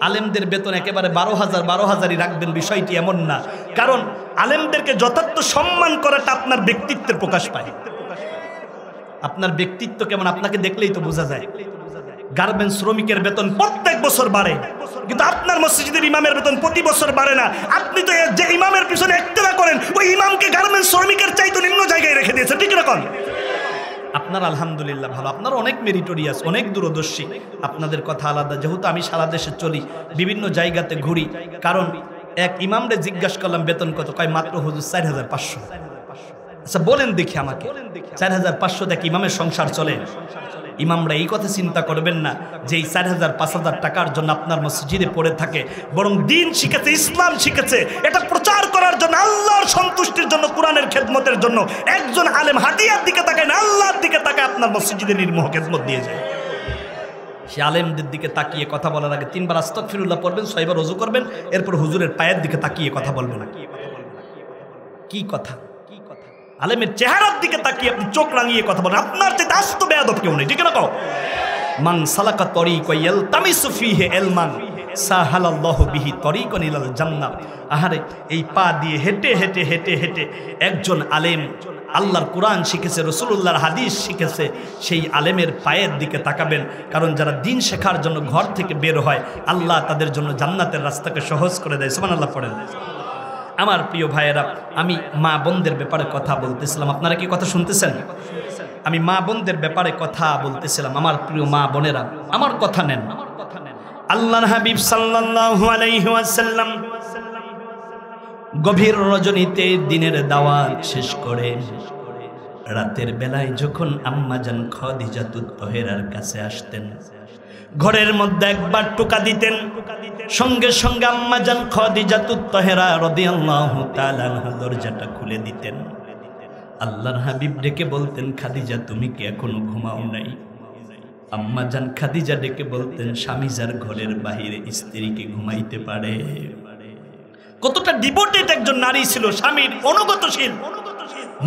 আলেমদের বেতন একেবারে 12,000 রাখবেন, বিষয়টি এমন না। কারণ আলেমদেরকে যথার্থ সম্মান করাটা আপনার ব্যক্তিত্বের প্রকাশ পায়। আপনার ব্যক্তিত্ব কেমন আপনাকে দেখলেই তো বোঝা যায়। গার্মেন্টস শ্রমিকের বেতন প্রত্যেক বছর বাড়ে, কিন্তু আপনার মসজিদের ইমামের বেতন প্রতি বছর বাড়ে না। আপনি তো যে ইমামের পিছনে ইক্তেদা করেন, ওই ইমামকে গার্মেন্টস শ্রমিকের চাইতে নিম্ন জায়গায় রেখে দিয়েছে, ঠিক রকম। আপনার আলহামদুলিল্লাহ ভালো, আপনার অনেক মেরিটোরিয়াস, অনেক দূরদর্শী, আপনাদের কথা আলাদা। যেহেতু আমি সারা দেশে চলি, বিভিন্ন জায়গাতে ঘুরি, কারণ এক ইমামরে জিজ্ঞাসা করলাম বেতন কত, কয় মাত্র হুজুর 4,500। আচ্ছা বলেন দেখি আমাকে, 4,500 দেখ ইমামের সংসার চলে? ইমামরা এই কথা চিন্তা করবেন না যে এই 4,000-5,000 টাকার জন্য আপনার মসজিদে পড়ে থাকে, বরং দিন শিখেছে, ইসলাম শিখেছে, এটা প্রচার করার জন্য, আল্লাহর সন্তুষ্টির জন্য, কোরআনের খেদমতের জন্য। একজন আলেম হাদিয়ার দিকে তাকায় না, আল্লাহর দিকে তাকায়, আপনার মসজিদে নির্মোহ খেদমত দিয়ে যায়। সে আলেমদের দিকে তাকিয়ে কথা বলার আগে 3 বার আস্তাগফিরুল্লাহ পড়বেন, 6 বার ওযু করবেন, এরপর হুজুরের পায়ের দিকে তাকিয়ে কথা বলবেন। কি কথা? আলেমের চেহারার দিকে তাকিয়ে আপনি চোখ রাঙিয়ে কথা বলেন, আপনার চেয়ে আস্ত বেয়াদব কেউ নেই, ঠিক না? কও মান সালাকা তরিকা ইয়ালতামিসু ফিহি ইলমান সাহালাল্লাহু বিহি তরিকান ইলাল জান্নাহ। আহারে এই পা দিয়ে হেঁটে হেঁটে হেঁটে হেঁটে একজন আলেম আল্লাহর কোরআন শিখেছে, রাসূলুল্লাহর হাদিস শিখেছে, সেই আলেমের পায়ের দিকে তাকাবেন। কারণ যারা দিন শেখার জন্য ঘর থেকে বের হয়, আল্লাহ তাদের জন্য জান্নাতের রাস্তাকে সহজ করে দেয়। সুবহানাল্লাহ পড়েন। আমার প্রিয় ভাইয়েরা, আমি মা বোনদের ব্যাপারে কথা বলতেছিলাম, আপনারা কি কথা শুনতেছেন? আমি মা বোনদের ব্যাপারে কথা বলতেছিলাম। আমার প্রিয় মা বোনেরা, আমার কথা নেন। আল্লাহর হাবিব সাল্লাল্লাহু আলাইহি ওয়াসাল্লাম গভীর রজনীতে দিনের দাওয়াত শেষ করে রাতের বেলায় যখন আম্মাজান খাদিজাতুত তাহেরার কাছে আসতেন, ঘরের মধ্যে একবার টোকা দিতেন, সঙ্গে সঙ্গে আম্মাজান খাদিজাতুত তাহেরা রাদিয়াল্লাহু তাআলা আনহা দরজাটা খুলে দিতেন। আল্লাহর হাবিব ডেকে বলতেন, খাদিজা তুমি কি এখনো ঘুমাও নাই? আম্মাজান খাদিজা ডেকে বলতেন, স্বামী যার ঘরের বাহিরে স্ত্রীকে ঘুমাইতে পারে। কতটা ডিভোটেড একজন নারী ছিল, স্বামীর অনুগতশীল,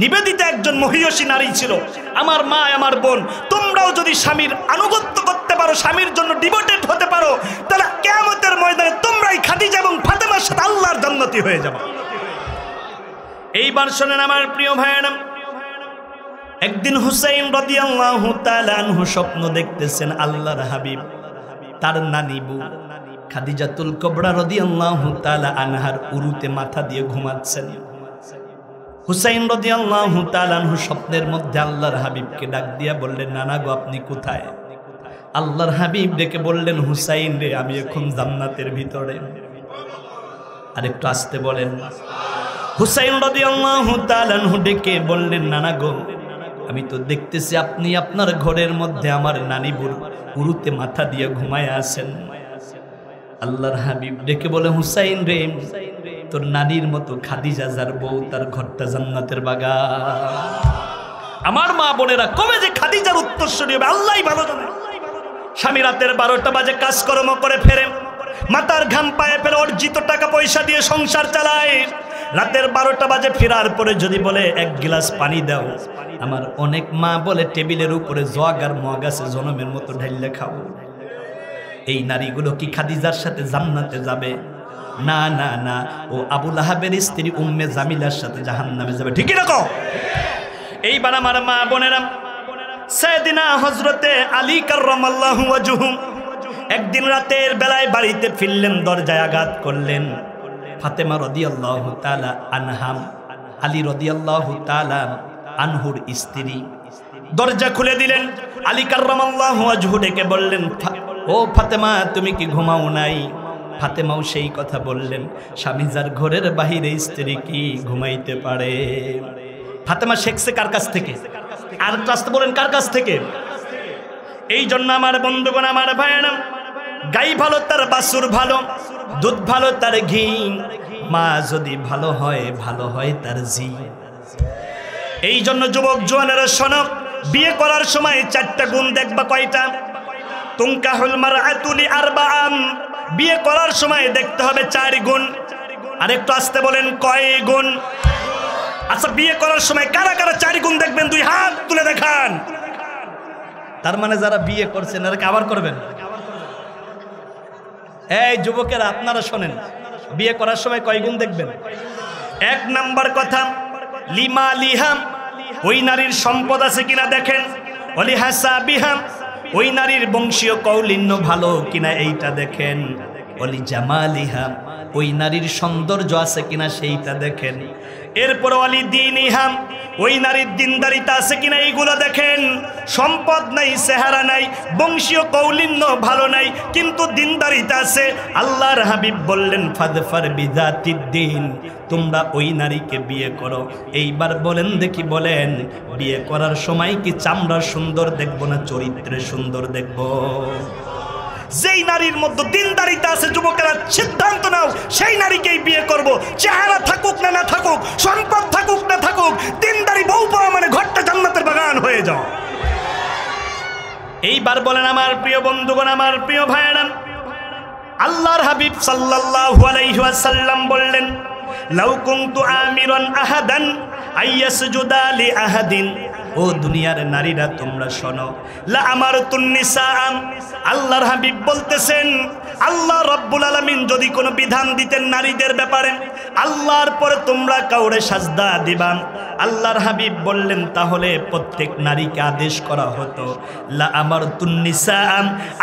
নিবেদিতা একজন মহিয়সী নারী ছিল। আমার মা, আমার বোন, তোমরাও যদি স্বামীর আনুগত্য করতে পারো, স্বামীর জন্য ডিভোটেড হতে পারো, তাহলে কিয়ামতের ময়দানে তোমরাই খাদিজা এবং ফাতেমার সাথে আল্লাহর জান্নাতি হয়ে যাবে। এইবার শোনেন আমার প্রিয় ভাইয়েরা, একদিন হুসাইন রাদিয়াল্লাহু তাআলা আনহু স্বপ্ন দেখতেছেন আল্লাহর হাবিব তার নানি বউ খাদিজাতুল কুবরা রাদিয়াল্লাহু তাআলা আনহার উরুতে মাথা দিয়ে ঘুমাচ্ছেন। হুসাইন রাদিয়াল্লাহু তাআলা আনহু স্বপ্নের মধ্যে আল্লাহর হাবিবকে ডাক দিয়া বললেন, নানা গো আপনি কোথায়? আল্লাহর হাবিব ডেকে বললেন, হুসাইন রে আমি এখন জান্নাতের ভিতরে। আর একটু আসতে বলেন। হুসাইন রাদিয়াল্লাহু তাআলা আনহু ডেকে বললেন, নানা গো আমি তো দেখতেছি আপনি আপনার ঘরের মধ্যে আমার নানি বুড়ো উরুতে মাথা দিয়ে ঘুমায় আছেন। আল্লাহর হাবিব ডেকে বলে, হুসাইন রে তোর নানির মতো খাদিজা যার বউ, তার ঘরটা জান্নাতের বাগান। আমার মা বোনেরা, কবে যে খাদিজার উত্তরসূরি হবে আল্লাহই ভালো জানে। স্বামী রাতের 12টা বাজে কাজকর্ম করে ফেরে, মাথার ঘাম পায়ে ফেলে অর্জিত টাকা পয়সা দিয়ে সংসার চালায়। রাতের 12টা বাজে ফেরার পরে যদি বলে 1 গ্লাস পানি দাও, আমার অনেক মা বলে টেবিলের উপরে জগ আর মগ আছে, জনমের মতো ঢাইলে খাও। এই নারীগুলো কি খাদিজার সাথে জান্নাতে যাবে? না না না, ও আবু লাহাবের স্ত্রী উম্মে জামিলার সাথে জাহান্নামে যাবে, ঠিক না? এইবার আমার মা বোনেরা, সাইয়েদিনা হযরতে আলী কাররামাল্লাহু ওয়াজহু একদিন রাতের বেলায় বাড়িতে ফিরলেন, দরজায় আঘাত করলেন। ফাতেমা রাদিয়াল্লাহু তাআলা আনহা, আলী রাদিয়াল্লাহু তাআলা আনহুর স্ত্রী, দরজা খুলে দিলেন। আলী কাররামাল্লাহু ওয়াজহু ডেকে বললেন, ও ফাতেমা তুমি কি ঘুমাও নাই? ফাতেমাও সেই কথা বললেন, স্বামী যার ঘরের বাহিরে স্ত্রী কি ঘুমাইতে পারে? ফাতেমা শেখছে কার কাছ থেকে? আর আসতে বলেন কার কাছ থেকে? এই জন্য আমার বন্ধুগণ, আমার ভাইয়েরা, গাই ভালো তার বাছুর ভালো, দুধ ভালো তার ঘি, মা যদি ভালো হয় তার জি। এই জন্য যুবক জওয়ানেরা শোনো, বিয়ে করার সময় 4টা গুণ দেখবা। কয়টা? তুনকাহুল মারআতু লিআরবাআম, বিয়ে করার সময় দেখতে হবে 4 গুণ। আরেকটু আসতে বলেন, কয় গুণ? আচ্ছা বিয়ে করার সময় কারা কারা 4 গুণ দেখবেন? 2 হাত তুলে দেখান। তার মানে যারা বিয়ে করছেন এরা আবার করবেন। এই যুবকেরা আপনারা শোনেন, বিয়ে করার সময় কয় গুণ দেখবেন? এক নাম্বার কথা, লিমা লিহাম, ওই নারীর সম্পদ আছে কিনা দেখেন। অলি হাসাবিহাম, ওই নারীর বংশীয় কৌলিন্য ভালো কিনা এইটা দেখেন। অলি জামালিহাম, ওই নারীর সৌন্দর্য আছে কিনা সেইটা দেখেন। এরপর অলি দীনিহাম, ওই নারীর দিনদারিতা আছে কিনা এইগুলো দেখেন। সম্পদ নাই, চেহারা নাই, বংশীয় কৌলিন্য ভালো নাই, কিন্তু দিনদারিতা আছে। আল্লাহর হাবিব বললেন ফাদফার বিযাতিদ্দিন, তোমরা ওই নারীকে বিয়ে করো। এইবার বলেন দেখি, বলেন বিয়ে করার সময় কি চামড়া সুন্দর দেখবো না চরিত্রে সুন্দর দেখবো? যেই নারীর মধ্যে দিনদারিতা আছে, যুবকেরা সিদ্ধান্ত নাও সেই নারীকেই বিয়ে করব। চেহারা থাকুক না না থাকুক, সম্পদ থাকুক না থাকুক, দিনদারি বউ পাওয়া মানে ঘরটা জান্নাতের বাগান হয়ে যাও। এইবার বলেন আমার প্রিয় বন্ধুগণ, আমার প্রিয় ভাইয়েরা, আল্লাহর হাবিব সাল্লাল্লাহু আলাইহি ওয়াসাল্লাম বললেন লাউ কুনতু আমিরান আহাদান আইয়াসজুদা লি আহাদিন। ও দুনিয়ার নারীরা তোমরা শোনো, লা আমারতুন নিসা, আল্লাহর হাবিব বলতেছেন আল্লাহ রাব্বুল আলামিন যদি কোনো বিধান দিতেন নারীদের ব্যাপারে, আল্লাহর পরে তোমরা কাউরে সাজদা দিবা, আল্লাহর হাবিব বললেন তাহলে প্রত্যেক নারীকে আদেশ করা হতো লা আমারতুন নিসা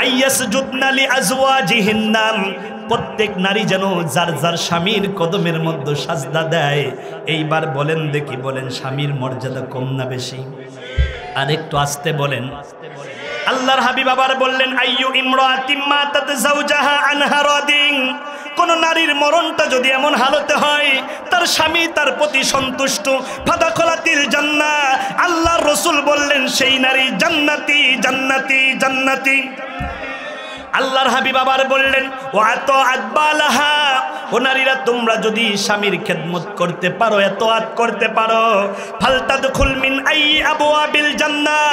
আইয়াসজুদনা লি আজওয়াজিহিন্না, প্রত্যেক নারী যেন যার যার স্বামীর কদমের মধ্যে সাজদা দেয়। এইবার বলেন দেখি, বলেন স্বামীর মর্যাদা কম না বেশি? আর একটু আস্তে বলেন। আল্লাহর হাবিব আবার বললেন আইয়ু ইমরাতিম মাতাত যাওজাহা আনহা রাদিন, কোন নারীর মরণটা যদি এমন হালতে হয় তার স্বামী তার প্রতি সন্তুষ্ট, ফাদাখলাতিল জান্নাহ, আল্লাহর রাসূল বললেন সেই নারী জান্নাতি জান্নাতি জান্নাতি। আল্লাহর হাবিব আবার বললেন ওয়াতাআত বালাহা, ও নারীরা তোমরা যদি স্বামীর খেদমত করতে পারো, এতআত করতে পারো, ফালতাদখুল মিন আই আবওয়াবিল জান্নাহ,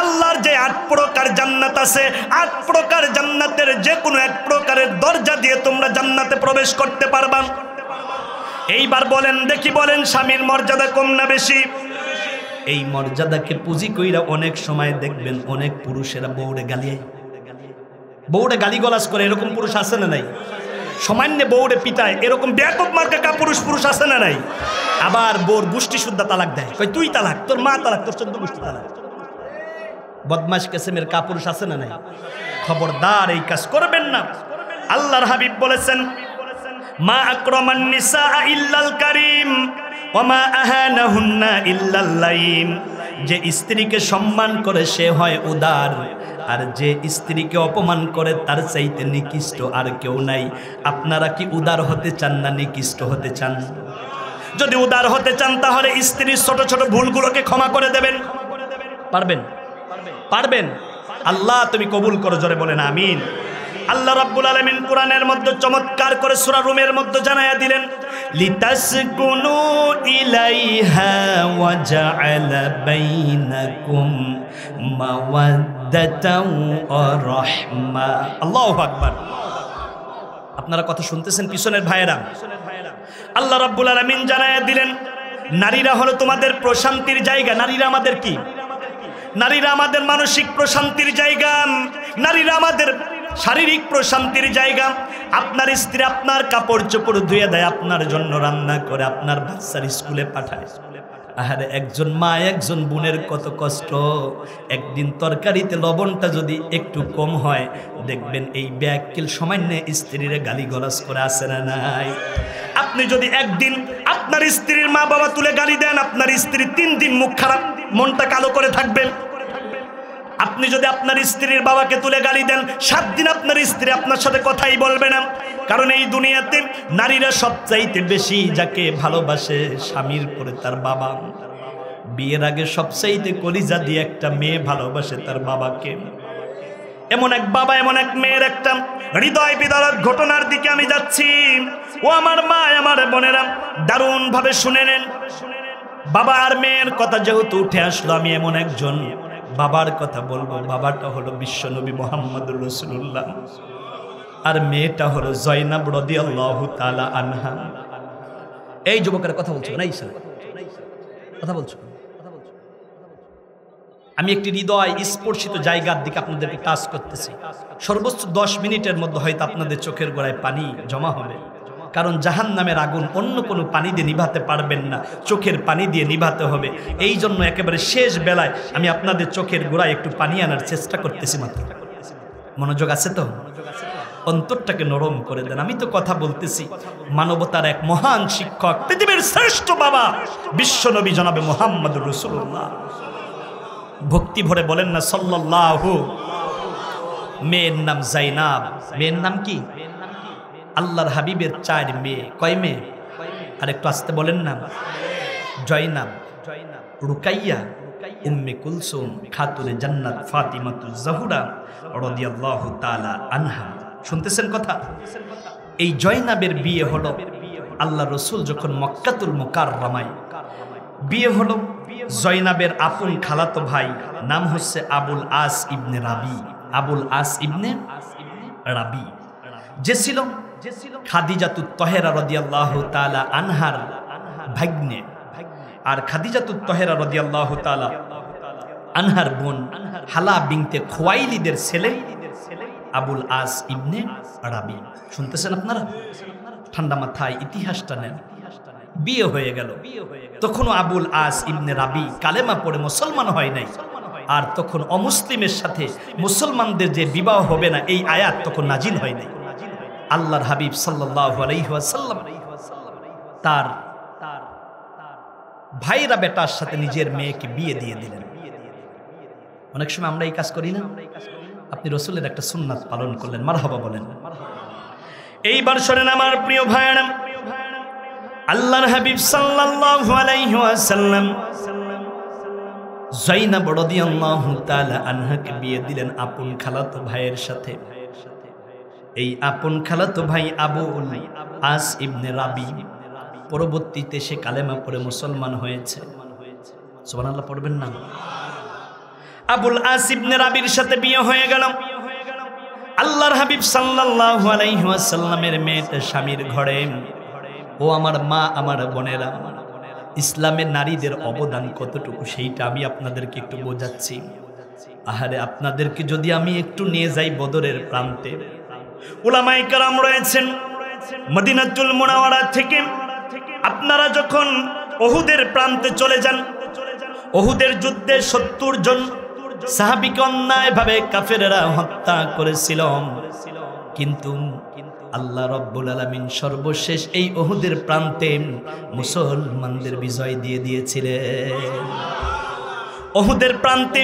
আল্লাহর যে 8 প্রকার জান্নাত আছে, 8 প্রকার জান্নাতের যে কোনো এক প্রকারের দরজা দিয়ে তোমরা জান্নাতে প্রবেশ করতে পারবা। এইবার বলেন দেখি, বলেন স্বামীর মর্যাদা কম না বেশি? এই মর্যাদাকে পুঁজি কইরা অনেক সময় দেখবেন অনেক পুরুষেরা বউরে বউরে গালিগালাজ করে, এরকম পুরুষ আছে না নাই? সামান্য বউরে পিটায়, এরকম ব্যাপক মার্কা পুরুষ আছে না নাই? আবার বউর গোষ্ঠী শুদ্ধা তালাক দেয়, কই তুই তালাক, তোর মা তালাক, তোর 14 গোষ্ঠী তালাক। বদমাশ কিসমের পুরুষ আছে না নাই? খবরদার এই কাজ করবেন না। আল্লাহর হাবিব বলেছেন মা আকরামান নিসা ইল্লাল কারীম ওয়া মা আহানাহুন্না ইল্লাল লাইম, যে স্ত্রীকে সম্মান করে সে হয় উদার, আর যে স্ত্রীকে অপমান করে তার চাইতে নিকৃষ্ট আর কেউ নাই। আপনারা কি উদার হতে চান না নিকৃষ্ট হতে চান? যদি উদার হতে চান তাহলে স্ত্রীর ছোট ছোট ভুলগুলোকে ক্ষমা করে দেবেন। পারবেন? পারবেন? আল্লাহ তুমি কবুল করো, জোরে বলেন আমিন। আল্লাহ রাব্বুল আলামিন কোরআনের মধ্যে চমৎকার করে সূরা রুমের মধ্যে জানায়া দিলেন লিতাসকুনু ইলাইহা ওয়া জাআলা বাইনাকুম মাওয়াদ্দাতাও ওয়া রাহমা। আল্লাহু আকবার। আপনারা কথা শুনতেছেন পিছনের ভাইয়েরা? আল্লাহ রাব্বুল আলামিন জানায়া দিলেন নারীরা হলো তোমাদের প্রশান্তির জায়গা। নারীরা আমাদের কি? নারীরা আমাদের মানসিক প্রশান্তির জায়গা, নারীরা আমাদের শারীরিক প্রশান্তির জায়গা। আপনার স্ত্রী আপনার কাপড় চোপড় ধুয়ে দেয়, আপনার জন্য রান্না করে, আপনার বাচ্চার স্কুলে পাঠায়। আরে একজন মা একজন বোনের কত কষ্ট। একদিন তরকারিতে লবণটা যদি একটু কম হয় দেখবেন এই ব্যাককিল সামান্য স্ত্রীর গালিগালাজ করে আসে না নাই? আপনি যদি একদিন আপনার স্ত্রীর মা বাবা তুলে গালি দেন, আপনার স্ত্রী 3 দিন মুখ খারাপ, মনটা কালো করে থাকবেন। আপনি যদি আপনার স্ত্রীর বাবাকে তুলে গালি দেন 7 দিন আপনার স্ত্রী আপনার সাথে কথাই বলবে না। কারণ এই দুনিয়াতে নারীরা সবচাইতে বেশি যাকে ভালোবাসে স্বামীর পরে তার বাবা। বিয়ের আগে সবচাইতে কলিজা দিয়ে একটা মেয়ে ভালোবাসে তার বাবাকে। এমন এক বাবা, এমন এক মেয়ের একটা হৃদয় বিদারক ঘটনার দিকে আমি যাচ্ছি। ও আমার মা, আমার বোনেরা, দারুণ ভাবে শুনে নেন। বাবা আর মেয়ের কথা যেহেতু উঠে আসলো, আমি এমন একজন বাবার কথা বলবো। বাবাটা হলো বিশ্বনবী মুহাম্মদুর রাসূলুল্লাহ, আর মেয়েটা হলো জয়নাব রাদিয়াল্লাহু তাআলা আনহা। এই যুবকের কথা বলছো না? ইসা কথা বলছো? আমি একটি হৃদয় স্পর্শিত জায়গার দিকে আপনাদেরকে টাচ করতেছি। সর্বোচ্চ 10 মিনিটের মধ্যে হয়তো আপনাদের চোখের গোড়ায় পানি জমা হবে, কারণ জাহান্নামের আগুন অন্য কোনো পানি দিয়ে নিভাতে পারবেন না, চোখের পানি দিয়ে নিভাতে হবে। এই জন্য একেবারে শেষ বেলায় আমি আপনাদের চোখের গোড়ায় একটু পানি আনার চেষ্টা করতেছি মাত্র। মনোযোগ আছে তো? অন্তরটাকে নরম করে দেন। আমি তো কথা বলতেছি মানবতার এক মহান শিক্ষক, পৃথিবীর শ্রেষ্ঠ বাবা বিশ্বনবী জনাবে মুহাম্মদুর রাসূলুল্লাহ। ভক্তি ভরে বলেন না সাল্লাল্লাহু। মেয়ের নাম জাইনাব। মেয়ের নাম কি? আল্লাহর হাবিবের 4 মেয়ে। কয় মেয়ে? আর একটু আসতে বলেন না। জয়নাব, রুকাইয়া, উম্মে কুলসুম, খাতুনে জান্নাত ফাতিমাতুজ জাহরা রাদিয়াল্লাহু তাআলা আনহা। শুনতেছেন কথা? এই জয়নাবের বিয়ে হলো আল্লাহ রসুল যখন মক্কাতুল মুকাররমায় বিয়ে হলো। জয়নাবের আপন খালাতো ভাই নাম হচ্ছে আবুল আস ইবনে রাবি। আবুল আস ইবনে রাবি যে ছিল খাদিজাতুত তহেরা রাদিয়াল্লাহু তাআলা আনহার ভাগ্নে। আর খাদিজাতুত তহেরা রাদিয়াল্লাহু তাআলা আনহার বোন হালা বিনতে খুয়াইলিদের ছেলে আবুল আস ইবনে রাবি। শুনতেছেন আপনারা? ঠান্ডা মাথায় ইতিহাসটা নেন। বিয়ে হয়ে গেল, তখনও আবুল আস ইবনে রাবি কালেমা পড়ে মুসলমান হয় নাই। আর তখন অমুসলিমের সাথে মুসলমানদের যে বিবাহ হবে না, এই আয়াত তখন নাজিল হয় নাই। আল্লাহর হাবিব সাল্লাল্লাহু আলাইহি ওয়াসাল্লাম তার ভাইরা বেটার সাথে নিজের মেয়েকে বিয়ে দিয়ে দিলেন। অনেক সময় আমরা এই কাজ করি না? আপনি রসুলের একটা সুন্নাত পালন করলেন, মারহাবা বলেন। এইবার শোনেন আমার প্রিয় ভাইরা, আল্লাহর হাবিব সাল্লাল্লাহু আলাইহি ওয়াসাল্লাম যায়নাব রাদিয়াল্লাহু তাআলা আনহাকে বিয়ে দিলেন আপন খালাতো ভাইয়ের সাথে। এই আপন খালাতো ভাই আবুল আস ইবনে রাবি পরবর্তীতে সে কালেমা পড়ে মুসলমান হয়েছে। সুবহানাল্লাহ পড়বেন না? আবুল আস ইবনে রাবির সাথে বিয়ে হয়ে গেল। আল্লাহর হাবিব সাল্লাল্লাহু আলাইহি ওয়াসাল্লামের মেয়েটা স্বামীর ঘরে। ও আমার মা, আমার বোনেরা, ইসলামের নারীদের অবদান কতটুকু সেইটা আমি আপনাদেরকে একটু বোঝাচ্ছি। আহারে, আপনাদেরকে যদি আমি একটু নিয়ে যাই বদরের প্রান্তে। উলামায়ে কেরাম রয়েছেন মদিনাতুল মুনাওয়ারা থেকে। আপনারা যখন উহুদের প্রান্তে চলে যান, উহুদের যুদ্ধে 70 জন সাহাবীকে অন্যায়ভাবে কাফেররা হত্যা করেছিল, কিন্তু আল্লাহ রাব্বুল আলামিন সর্বশেষ এই উহুদের প্রান্তে মুসলমানদের বিজয় দিয়ে দিয়েছিলেন। উহুদের প্রান্তে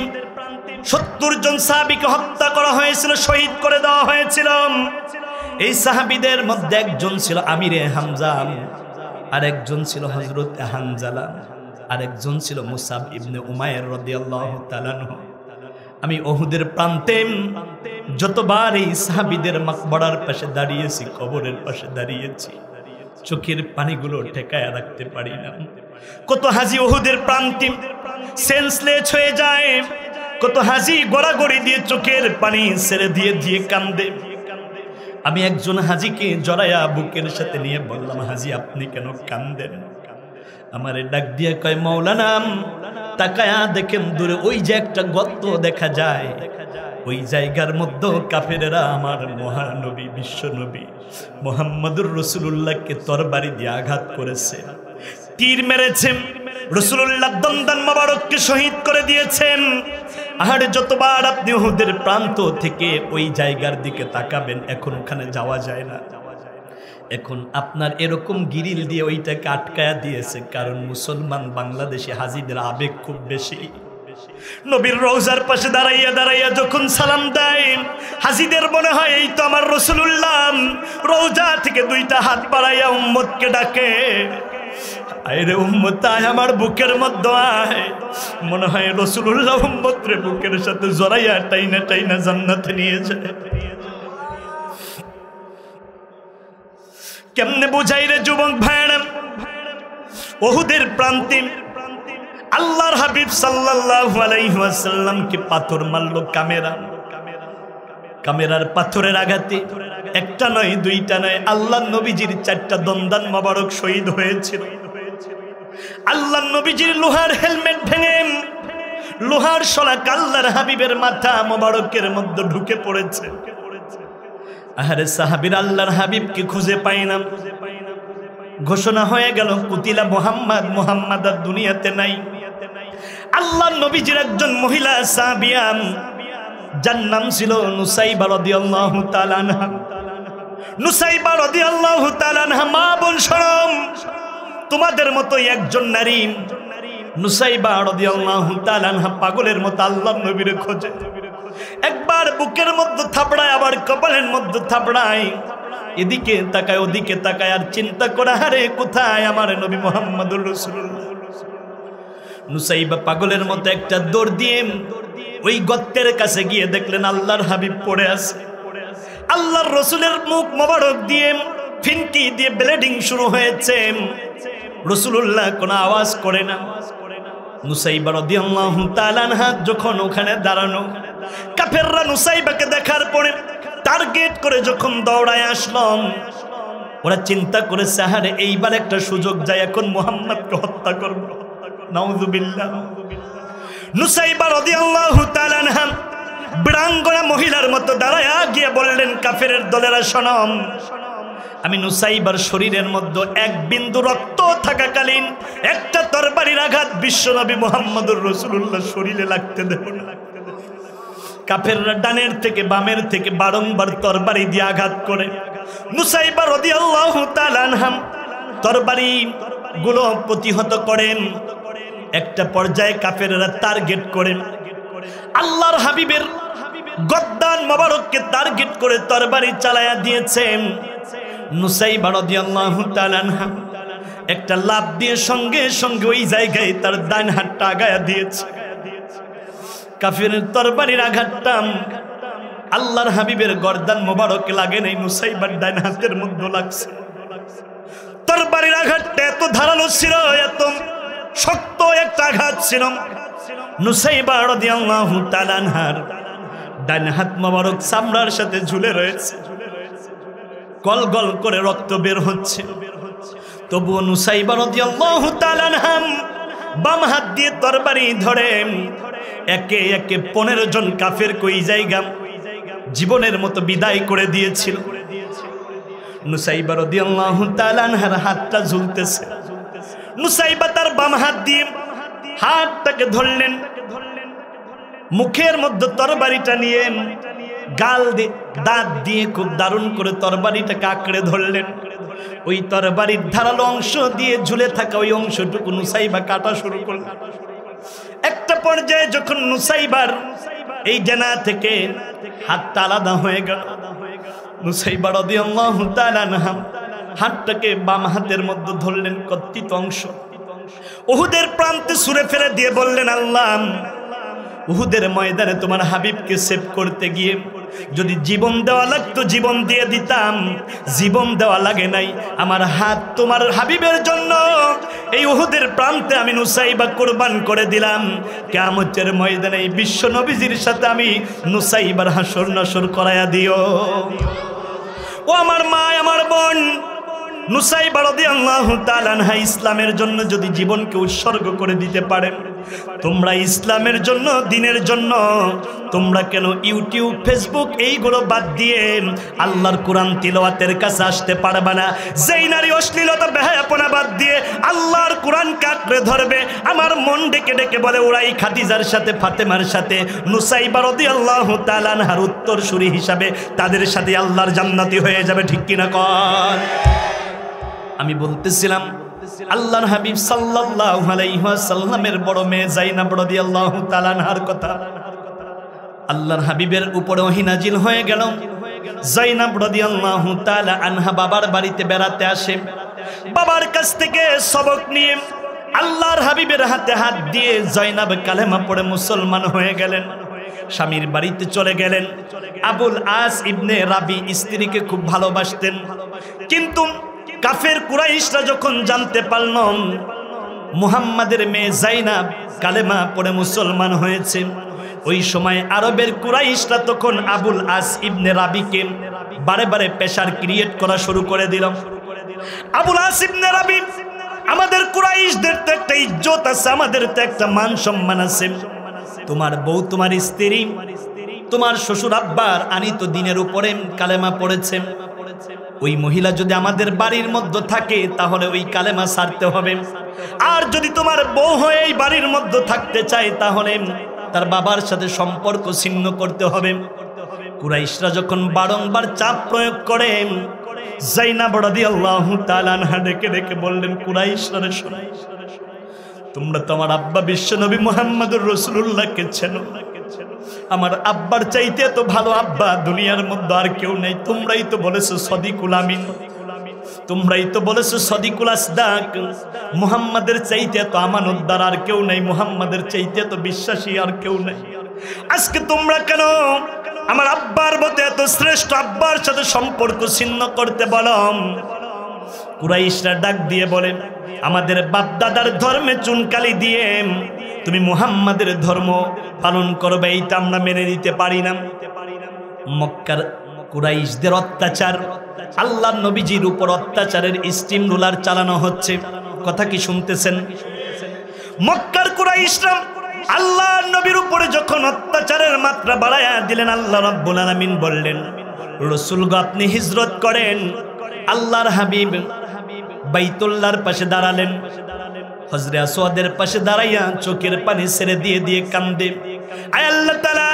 70 জন সাহাবীকে হত্যা করা হয়েছিল, শহীদ করে দেওয়া হয়েছিল। এই সাহাবীদের মধ্যে একজন ছিল আমিরে হামজা, আর একজন ছিল হযরত হানজালা, আর একজন ছিল মুসাব ইবনে উমাইর রাদিয়াল্লাহু তাআলা আনহু। আমি উহুদের প্রান্তে যতবার এই সাহাবীদের মাকবরার পাশে দাঁড়িয়েছি, কবরের পাশে দাঁড়িয়েছি, চোখের পানিগুলো ঠেকায় রাখতে পারি না। কত হাজি উহুদের প্রান্তে সেন্সলেস হয়ে যায়, কত হাজি গড়াগড়ি দিয়ে চোখের পানি ছেড়ে দিয়ে দিয়ে কান্দে। আমি একজন হাজিকে জড়াইয়া বুকের সাথে নিয়ে বললাম, হাজি আপনি কেন কান্দেন? আমারে ডাক দিয়ে কয়, মাওলানা তাকায়া দেখেন দূরে ওই যে একটা গর্ত দেখা যায়, ওই জায়গার মধ্যে কাফেরেরা আমার মহানবী বিশ্বনবী মুহাম্মদুর রাসূলুল্লাহকে তরবারি দিয়ে আঘাত করেছে, তীর মেরেছেন, রাসূলুল্লাহ দন্দান মোবারককে শহীদ করে দিয়েছেন। আর যতবার আপনি উহুদের প্রান্ত থেকে ওই জায়গার দিকে তাকাবেন, এখন ওখানে যাওয়া যায় না। এখন আপনার এরকম গিরিল দিয়ে ওইটাকে আটকায়া দিয়েছে, কারণ মুসলমান বাংলাদেশে হাজিদের আবেগ খুব বেশি। নবীর রওজার পাশে দাঁড়াইয়া দাঁড়াইয়া যখন সালাম দেয়, হাজিদের মনে হয় এই তো আমার রাসূলুল্লাহ। রওজা থেকে 2টা হাত বাড়াইয়া উম্মতকে ডাকে, আরে উম্মত আয় আমার বুকের মধ্যে আয়। মনে হয় রাসূলুল্লাহ উম্মতরে বুকের সাথে জড়াইয়া টাইনা টাইনা জান্নাতে নিয়ে যায়। কেমনে বুঝাই রে যুবক ভাইরা? উহুদের প্রান্তে আল্লাহর হাবিব সাল্লাল্লাহু আলাইহি ওয়াসাল্লামকে পাথর মারলো কামেরার পাথরের আঘাতে। একটা নয়, 2টা নয়, আল্লাহর নবীজির 4টা দন্দান মোবারক শহীদ হয়েছিল। আল্লাহর নবীজির লোহার হেলমেট ভেঙে লোহার শলাক আল্লাহর হাবিবের মাথা মোবারকের মধ্যে ঢুকে পড়েছে। আরে সাহাবীরা আল্লাহর হাবিবকে খুঁজে পায় না। ঘোষণা হয়ে গেল কুতিলা মুহাম্মদ, মুহাম্মদ আর দুনিয়াতে নাই। আল্লাহর নবীজির একজন মহিলা সাহাবিয়া, যার নাম ছিল নুসাইবা রাদিয়াল্লাহু তাআলা আনহা। নুসাইবা রাদিয়াল্লাহু তাআলা আনহা, মা বোন শরম, তোমাদের মতো একজন নারী নুসাইবা রাদিয়াল্লাহু তাআলা আনহা পাগলের মতো আল্লাহর নবীর খোঁজে। একবার বুকের মধ্যে থাপড়ায়, আবার কপালের মধ্যে থাপড়ায়, এদিকে তাকায় ওদিকে তাকায়, আর চিন্তা করে হারে কোথায় আমার নবী মুহাম্মদুর রাসূলুল্লাহ। নুসাইবা পাগলের মতো একটা দৌড় দিয়ে ওই গর্তের কাছে গিয়ে দেখলেন আল্লাহর হাবিব পড়ে আছে। আল্লাহর রাসূলের মুখ মোবারক দিয়ে ফিনকি দিয়ে ব্লিডিং শুরু হয়েছে। রাসূলুল্লাহ কোনো আওয়াজ করে না। নুসাইবা রাদিয়াল্লাহু তাআলা আনহা যখন ওখানে দাঁড়ানো, কাফেররা নুসাইবাকে দেখার পরে টার্গেট করে যখন দৌড়ায় আসলাম, ওরা চিন্তা করে সাহারে এইবার একটা সুযোগ যায়, এখন মুহাম্মদকে হত্যা করব। নাউযুবিল্লাহ। নুসাইবা রাদিয়াল্লাহু তাআলা আনহা বীরাঙ্গনা মহিলার মতো দাঁড়ায় গিয়ে বললেন, কাফেরের দলেরা শোনো, আমি নুসাইবার শরীরের মধ্যে এক বিন্দু রক্ত থাকাকালীন একটা তরবারির আঘাত বিশ্বনবী মুহাম্মদুর রাসূলুল্লাহ শরীরে লাগতে দেব না। কাফেররা ডানের থেকে বামের থেকে বারংবার তরবারি দিয়ে আঘাত করে নুসাইবা রাদিয়াল্লাহু তাআলা আনহা তরবারি গুলো প্রতিহত করেন। একটা পর্যায়ে কাফেররা টার্গেট করেন আল্লাহর হাবিবের গদ্দান মোবারককে টার্গেট করে তরবারি চালায়া দিয়েছেন। নুসাইবা রাদিয়াল্লাহু তাআলা আনহা একটা লাফ দিয়ে সঙ্গে সঙ্গে ওই জায়গায় তার ডান হাতটা আগায়া দিয়েছে। কাফিরের তরবারির আঘাতটা আল্লাহর হাবিবের গর্দান মোবারকে লাগে নাই, নুসাইবার ডান হাতের মধ্যে লাগছে। তরবারির আঘাতটা এত ধারালো ছিল, এত শক্ত একটা আঘাত ছিল। নুসাইবা রাদিয়াল্লাহু তাআলা আনহার ডান হাত মোবারক চামড়ার সাথে ঝুলে রয়েছে, গল গল করে রক্ত বের হচ্ছে। তবুও নুসাইবা রাদিয়াল্লাহু তাআলা আনহা বাম হাত দিয়ে তরবারি ধরে একে একে 15 জন কাফের কই জায়গা জীবনের মতো বিদায় করে দিয়েছিল। নুসাইবা রাদিয়াল্লাহু তাআলা আনহার হাতটা ঝুলতেছে। নুসাইবা তার বাম হাত দিয়ে হাতটাকে ধরলেন, মুখের মধ্যে তরবারিটা নিয়ে গাল দিয়ে দাঁত দিয়ে খুব দারুণ করে তরবারিটাকে আঁকড়ে ধরলেন। ওই তরবারির ধারালো অংশ দিয়ে ঝুলে থাকা ওই অংশটুকু নুসাইবা কাটা শুরু করলেন। একটা পর্যায়ে যখন নুসাইবার এই জানা থেকে হাতটা আলাদা হয়ে গেল, নুসাইবা রাদিয়াল্লাহু তাআলা আনহা হাতটাকে বাম হাতের মধ্যে ধরলেন কর্তিত অংশ, উহুদের প্রান্তে ছুঁড়ে ফেলে দিয়ে বললেন, আল্লাহ, উহুদের ময়দানে তোমার হাবিবকে সেভ করতে গিয়ে যদি জীবন দেওয়া লাগতো জীবন দিয়ে দিতাম, জীবন দেওয়া লাগে নাই। আমার হাত তোমার হাবিবের জন্য এই উহুদের প্রান্তে আমি নুসাইবা কুরবান করে দিলাম। কিয়ামতের ময়দানে এই বিশ্ব নবীজির সাথে আমি নুসাইবার হাসর নাসর করায়া দিও। ও আমার মা, আমার বোন, নুসাইবা রাদিয়াল্লাহু তাআলা আনহা ইসলামের জন্য যদি জীবনকে উৎসর্গ করে দিতে পারেন, তোমরা ইসলামের জন্য, দ্বীনের জন্য তোমরা কেন ইউটিউব, ফেসবুক এইগুলো বাদ দিয়ে আল্লাহর কোরআন তিলাওয়াতের কাছে আসতে পারবে না? যেই নারী অশ্লীলতা বেহায়াপনা বাদ দিয়ে আল্লাহর কোরআন কাটরে ধরবে, আমার মন ডেকে ডেকে বলে ওরাই খাদিজার সাথে, ফাতেমার সাথে নুসাইবা রাদিয়াল্লাহু তাআলা আনহার উত্তরসূরি হিসাবে তাদের সাথে আল্লাহর জান্নাতি হয়ে যাবে। ঠিক কিনা কর? আমি বলতেছিলাম আল্লাহর হাবিব সাল্লাল্লাহু আলাইহি ওয়াসাল্লামের বড় মেয়ে যায়নাব রাদিয়াল্লাহু তাআলা আনহার কথা। আল্লাহর হাবিবের উপরে ওহী নাজিল হয়ে গেল। যায়নাব রাদিয়াল্লাহু তাআলা আনহা বাবার বাড়িতে বেড়াতে আসে। বাবার কাছ থেকে সবক নিয়ে আল্লাহর হাবিবের হাতে হাত দিয়ে যায়নাব কালেমা পড়ে মুসলমান হয়ে গেলেন। স্বামীর বাড়িতে চলে গেলেন। আবুল আস ইবনে রাবি স্ত্রীকে খুব ভালোবাসতেন, কিন্তু কাফের কুরাইশরা যখন জানতে পারল মুহাম্মাদের মেয়ে যায়নাব কালেমা পড়ে মুসলমান হয়েছে, ওই সময় আরবের কুরাইশরা তখন আবুল আস ইবনে রাবিকে বারে বারে প্রেসার ক্রিয়েট করা শুরু করে দিল। আবুল আস ইবনে রাবি, আমাদের কুরাইশদের তো একটা ইজ্জত আছে, আমাদের তো একটা মান সম্মান আছে, তোমার বউ, তোমার স্ত্রী, তোমার শ্বশুর আব্বার আনিত দিনের উপরে কালেমা পড়েছে। ওই মহিলা যদি আমাদের বাড়ির মধ্যে থাকে তাহলে ওই কালেমা ছাড়তে হবে। আর যদি তোমার বউ হয়ে এই বাড়ির মধ্যে থাকতে চায় তাহলে তার বাবার সাথে সম্পর্ক ছিন্ন করতে হবে। কুরাইশরা যখন বারংবার চাপ প্রয়োগ করে, যায়েনব রাদিয়াল্লাহু তাআলা আনহা ডেকে ডেকে বললেন, কুরাইশরা শোনো, তোমরা তো আমার আব্বা বিশ্বনবী মুহাম্মদুর রাসূলুল্লাহকে চেনো। আমার আব্বার চাইতে তো ভালো আব্বা দুনিয়ার মধ্যে আর কেউ নেই। তোমরাই তো বলেছো সদিকুল আমিন, তোমরাই তো বলেছো সদিকুল আসদাক। মুহাম্মাদের চাইতে তো আমানতদার আর কেউ নেই, মুহাম্মাদের চাইতে তো বিশ্বাসী আর কেউ নেই। আজকে তোমরা কেন আমার আব্বার মতো এত শ্রেষ্ঠ আব্বার সাথে সম্পর্ক ছিন্ন করতে বলো? কুরাইশরা ডাক দিয়ে বলেন, আমাদের বাপ দাদার ধর্মে চুনকালি দিয়ে তুমি মুহাম্মাদের ধর্ম পালন করবে, এইটা আমরা মেনে নিতে পারি না। মক্কার কুরাইশদের অত্যাচার, আল্লাহর নবীজির উপর অত্যাচারের স্টিম রোলার চালানো হচ্ছে। কথা কি শুনতেছেন? মক্কার কুরাইশরা আল্লাহর নবীর উপরে যখন অত্যাচারের মাত্রা বাড়ায়া দিলেন, আল্লাহ রাব্বুল আলামিন বললেন, রাসূল গো আপনি হিজরত করেন। আল্লাহর হাবিব বাইতুল্লাহর পাশে দাঁড়ালেন, হজরে আসওয়াদের পাশে দাঁড়াইয়া চোখের পানি ছেড়ে দিয়ে দিয়ে কান্দে, আয় আল্লাহ তাআলা,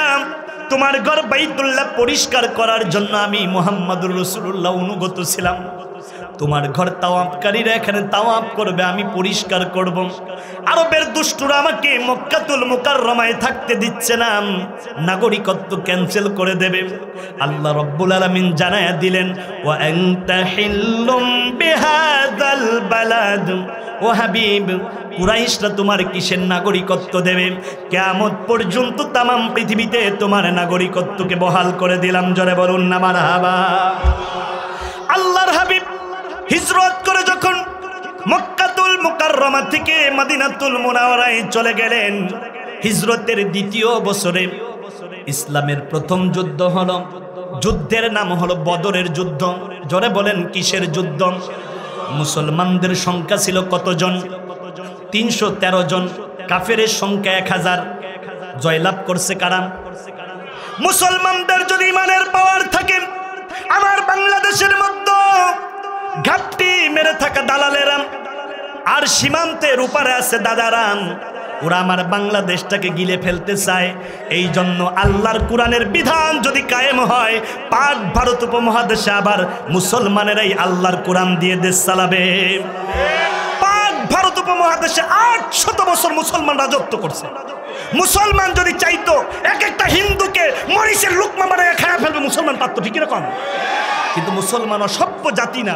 তোমার ঘর বাইতুল্লাহ পরিষ্কার করার জন্য আমি মুহাম্মদুর রাসূলুল্লাহ অনুগত ছিলাম। তোমার ঘর তাওয়াফকারীরা এখানে তাওয়াফ করবে, আমি পরিষ্কার করব। আরবের দুষ্টুরা আমাকে মক্কাতুল মুকাররমায় থাকতে দিচ্ছে না, নাগরিকত্ব ক্যান্সেল করে দেবে। আল্লাহ রাব্বুল আলামিন জানায়া দিলেন, ওয়া আনতা হিল্লুম বিহাযাল বালাদ, ও হাবিব, কুরাইশরা তোমার কিসের নাগরিকত্ব দেবে? কিয়ামত পর্যন্ত তামাম পৃথিবীতে তোমার নাগরিকত্বকে বহাল করে দিলাম। জোরে বলুন না মারহাবা। আল্লাহর হাবিব হিজরত করে যখন মক্কাতুল মুকাররমা থেকে মদিনাতুল মুনাওয়ারায় চলে গেলেন, হিজরতের দ্বিতীয় বছরে ইসলামের প্রথম যুদ্ধ হলো, যুদ্ধের নাম হলো বদরের যুদ্ধ। জোরে বলেন কিসের যুদ্ধ? মুসলমানদের সংখ্যা ছিল কতজন? 313 জন, কাফেরের সংখ্যা 1000। জয়লাভ করছে কারা? মুসলমানদের যদি ইমানের পাওয়ার থাকে, আমার বাংলাদেশের মধ্যে ঘাপটি মেরে থাকা দালালেরা আর সীমান্তের উপরে আছে দাদারাম, ওরা আমার বাংলাদেশটাকে গিলে ফেলতে চায়। এই জন্য আল্লাহর কোরআনের বিধান যদি কায়েম হয়, পাক ভারত উপমহাদেশে আবার মুসলমানেরাই আল্লাহর কোরআন দিয়ে দেশ চালাবে। পাক ভারত উপমহাদেশে 800 বছর মুসলমান রাজত্ব করছে। মুসলমান যদি চাইতো এক একটা হিন্দুকে মরিচের লুকমা বানায় খায়া ফেলবে, মুসলমান পারত, ঠিক এরকম। কিন্তু মুসলমান অসভ্য জাতি না।